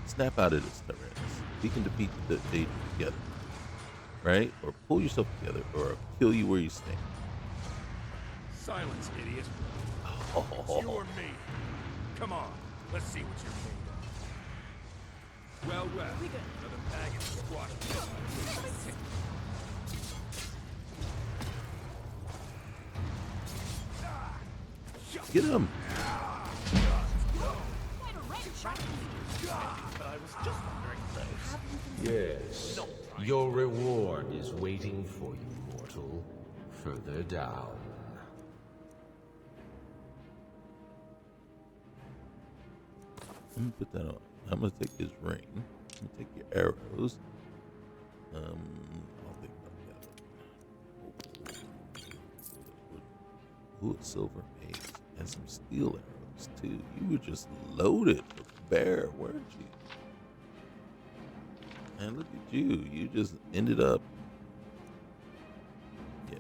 Snap out of this, Tyrannus. We can defeat the Daedra together. Right? Or pull yourself together, or I'll kill you where you stand. Silence, idiot. It's you or me. Come on. Let's see what you're made of. Well, another bag of squat. Get him! Yes. Your reward is waiting for you, mortal. Further down. Let me put that on. I'm gonna take his ring. I'm gonna take your arrows. I'll think about that. Ooh, a silver mace and some steel arrows too. You were just loaded with bear, weren't you? And look at you. You just ended up. Yeah.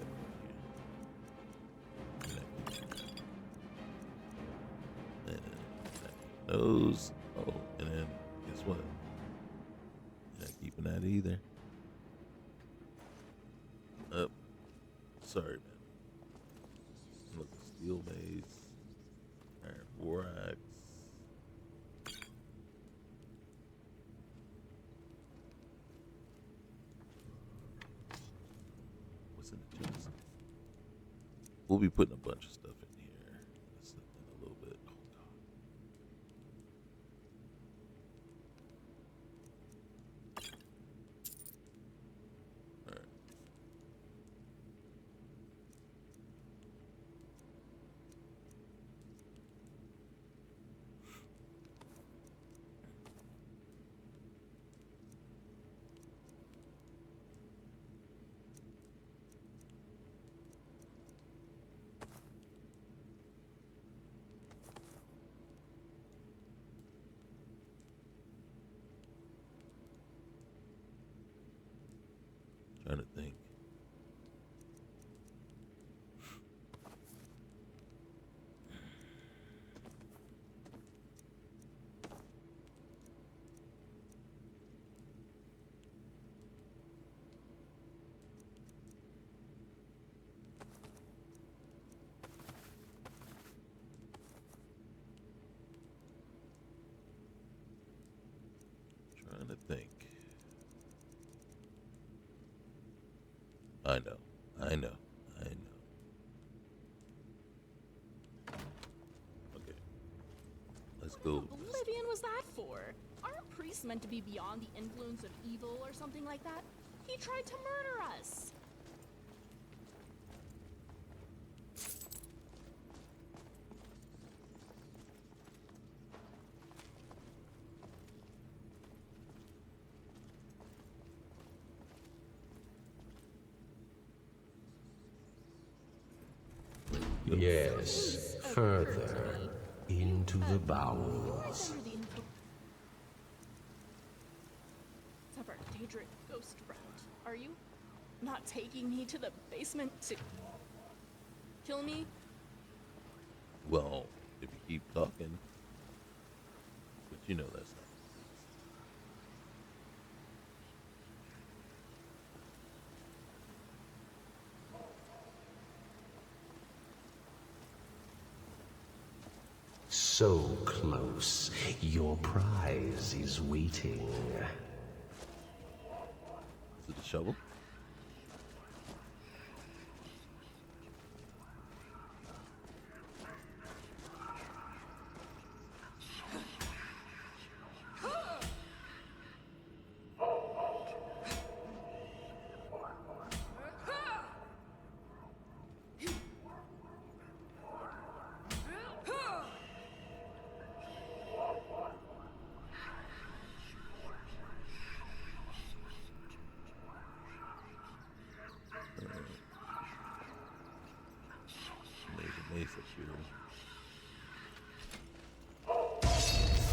Nose. Oh, and then guess what? Not keeping that either. Oh, sorry, man. Look, steel mace, iron borax. What's in the chest? We'll be putting a bunch of stuff in here in a little bit. Oh God. Trying to think. Trying to think. I know. Okay. Let's go. What oblivion was that for? Aren't priests meant to be beyond the influence of evil or something like that? He tried to murder us. Yes, further into the bowels. Separate Daedric ghost route, are you? Not taking me to the basement to kill me? Well, if you keep talking. But you know that's not. So close, your prize is waiting. Is it a shovel?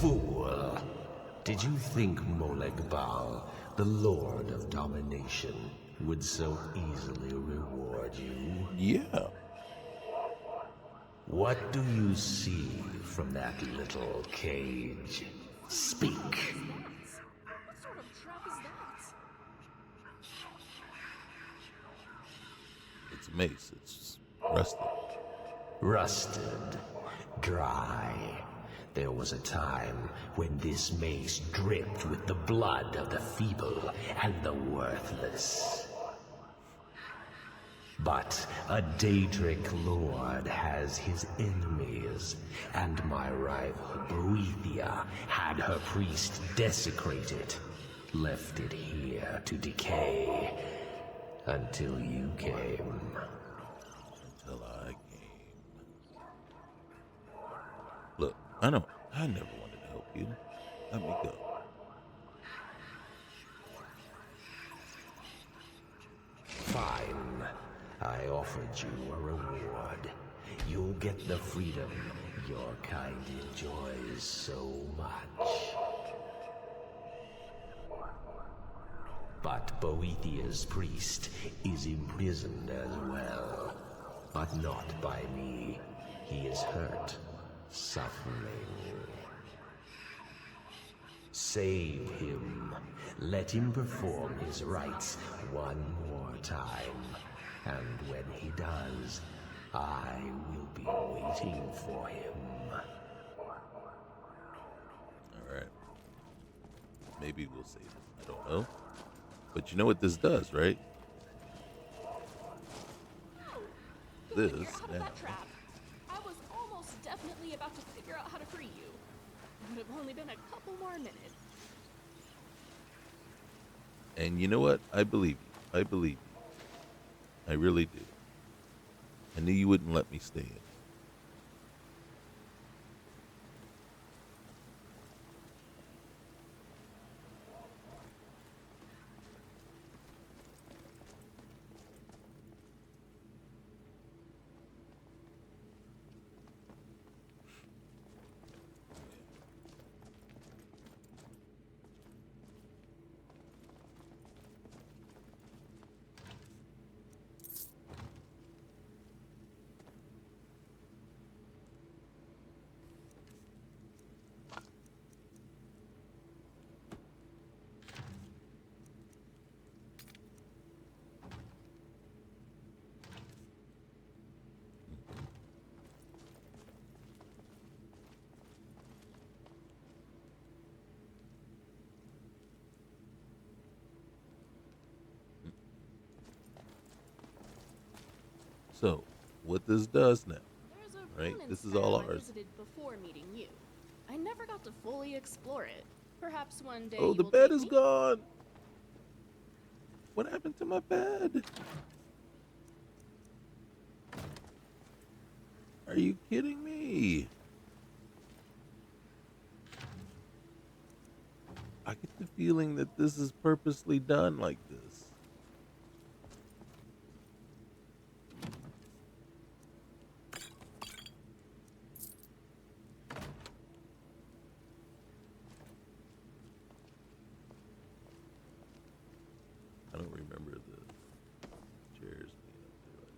Fool! Did you think Molegbal, the Lord of Domination, would so easily reward you? Yeah. What do you see from that little cage? Speak. What sort of trap is that? It's a mace. It's rusted. Rusted. Dry. There was a time when this mace dripped with the blood of the feeble and the worthless. But a Daedric lord has his enemies, and my rival Boethia had her priest desecrated, left it here to decay, until you came. Until I came. Look, I never wanted to help you. Let me go. Fine. I offered you a reward. You'll get the freedom your kind enjoys so much. But Boethia's priest is imprisoned as well. But not by me. He is hurt, suffering. Save him. Let him perform his rites one more time. And when he does, I will be waiting for him. Alright. Maybe we'll save him. I don't know. But you know what this does, right? This You're out of that trap. I was almost definitely about to figure out how to free you. It would have only been a couple more minutes. And you know what? I believe you. I believe you. I really do. I knew you wouldn't let me stay in. So, what this does now, There's a right? ruin in This is all Skyrim I ours. visited before meeting you. I never got to fully explore it. Perhaps one day Oh, you the will bed take is me? gone. What happened to my bed? Are you kidding me? I get the feeling that this is purposely done like this. I don't remember the chairs being up there like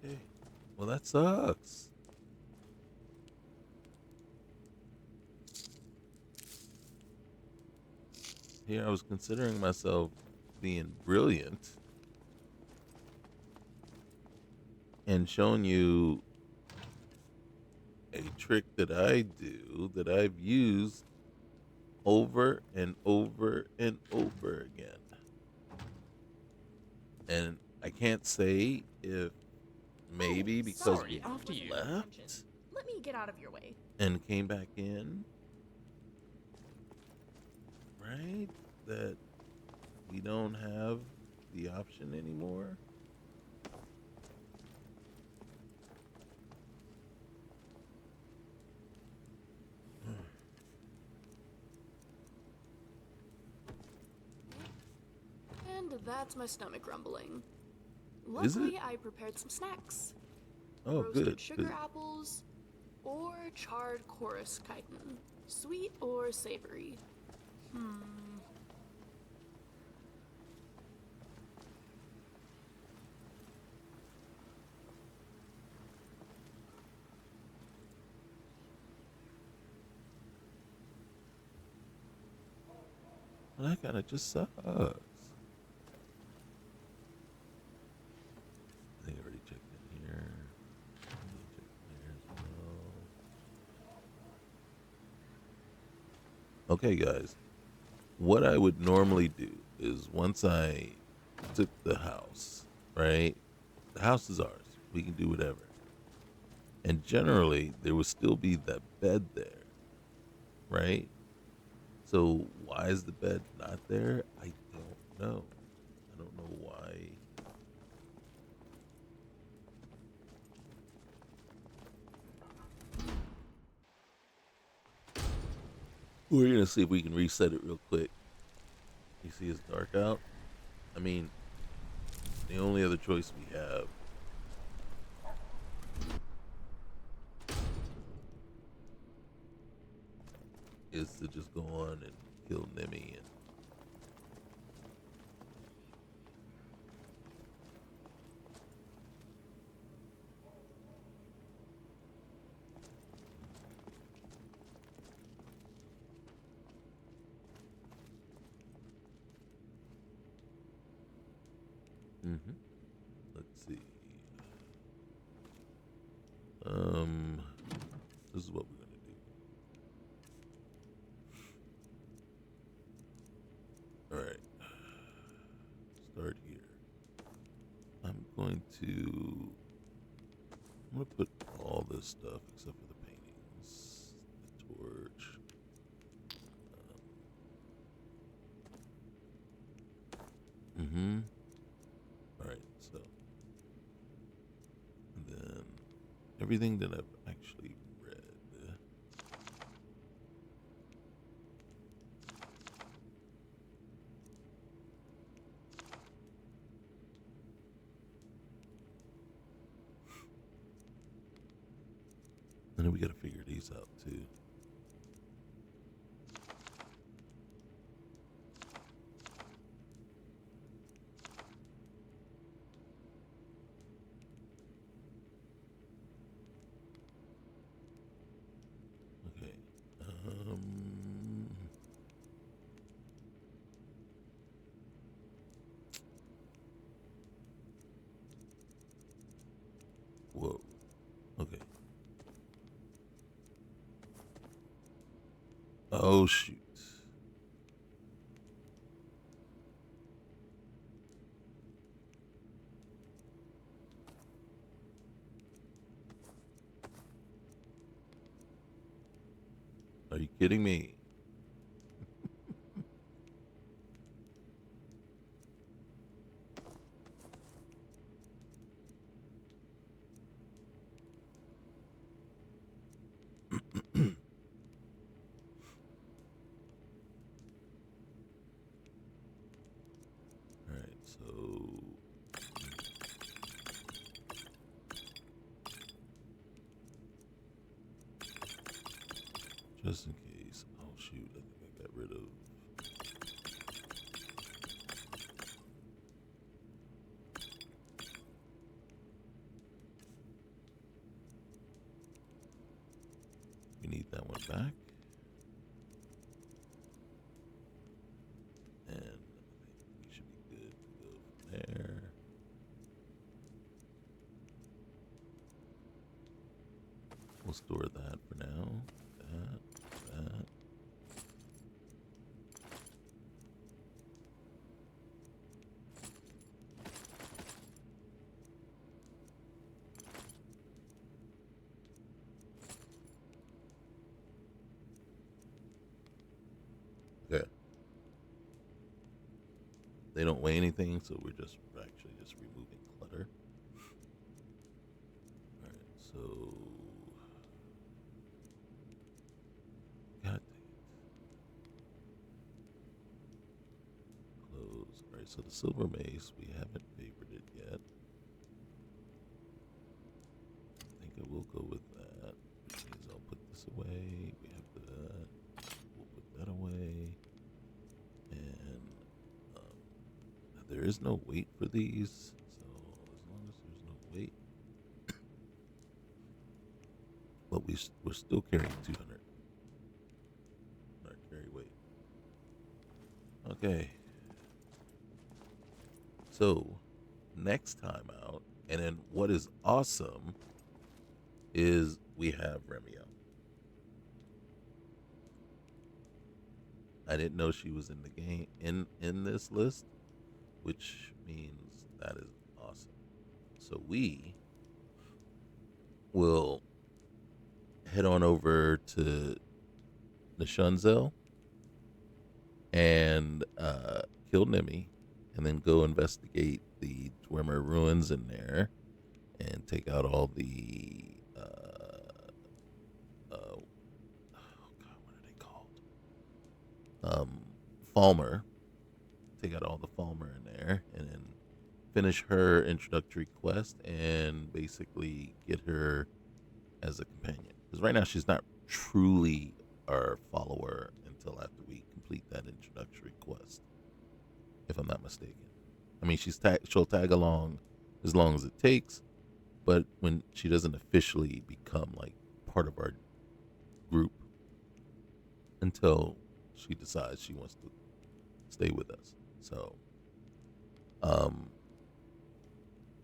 that. Okay. Well, that sucks. Here I was considering myself being brilliant and showing you a trick that I do that I've used over and over and over again. And I can't say if maybe because Sorry, we after you. left Let me get out of your way. and came back in, right? That we don't have the option anymore. And that's my stomach rumbling. Is it? Luckily, I prepared some snacks. Oh, Roasted good. sugar Good. apples or charred chorus chitin. Sweet or savory? Well, that kind of just sucks. I think I already checked in here. Checked in there as well. Okay, guys. What I would normally do is once I took the house, right? The house is ours. We can do whatever. And generally, there would still be that bed there, right? So why is the bed not there? I don't know. I don't know why. We're gonna see if we can reset it real quick. You see it's dark out? I mean, the only other choice we have is to just go on and kill Nemi and let's see. This is what we're gonna do. All right. Start here. I'm gonna put all this stuff except for the paintings, the torch. All right. So, and then everything that I've actually read. And then we got to figure these out too. Okay. Oh shoot. Are you kidding me? Alright, so just in case. Oh shoot, I think I got rid of we need that one back. And I think we should be good to go from there. We'll store that for now. That. Okay. They don't weigh anything, so we're actually just removing clutter. Alright, so God dang it. Close. Alright, so the silver mace, we haven't favored it yet. I think I will go with that, which means I'll put this away. We have that. We'll put that away. And there is no weight for these, so as long as there's no weight. But we're still carrying 200. Not carry weight. Okay. So, next time out, and then what is awesome is we have Remio. I didn't know she was in the game in this list, which means that is awesome. So we will head on over to Nishunzel and kill Nimi, and then go investigate the Dwemer ruins in there and take out all the Falmer. Take out all the Falmer in there, and then finish her introductory quest and basically get her as a companion. Because right now she's not truly our follower until after we complete that introductory quest, if I'm not mistaken. I mean, she'll tag along as long as it takes, but when she doesn't officially become like part of our group until she decides she wants to stay with us. So,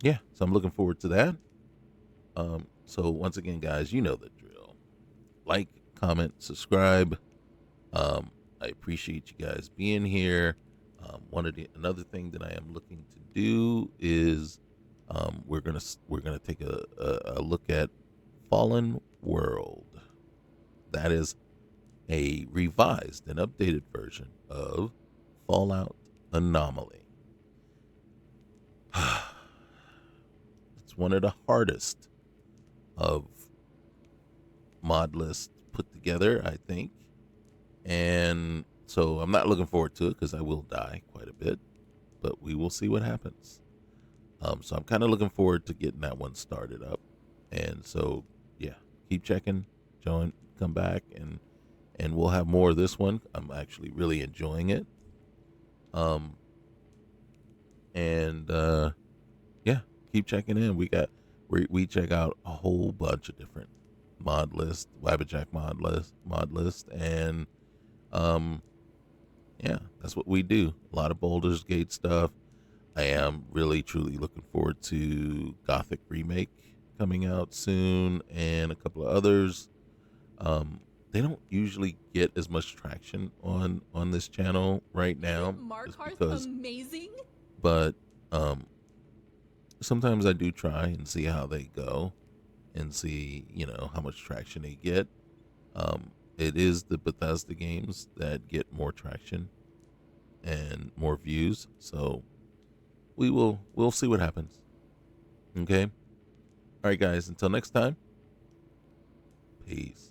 yeah, so I'm looking forward to that. So once again, guys, you know the drill. Like, comment, subscribe. I appreciate you guys being here. Another thing that I am looking to do is we're gonna take a look at Fallen World. That is a revised and updated version of Fallout Anomaly. It's one of the hardest of mod lists put together, I think. And so I'm not looking forward to it because I will die quite a bit, but we will see what happens. So I'm kind of looking forward to getting that one started up. And so, yeah, keep checking, join, come back, and we'll have more of this one. I'm actually really enjoying it. Yeah, keep checking in. We check out a whole bunch of different mod lists, Wabbajack mod list, and yeah, that's what we do. A lot of Baldur's Gate stuff. I am really truly looking forward to Gothic Remake coming out soon, and a couple of others. they don't usually get as much traction on this channel right now, just Markarth because. amazing? But sometimes I do try and see how they go, and see how much traction they get. It is the Bethesda games that get more traction and more views, so we'll see what happens. Okay. All right, guys. Until next time. Peace.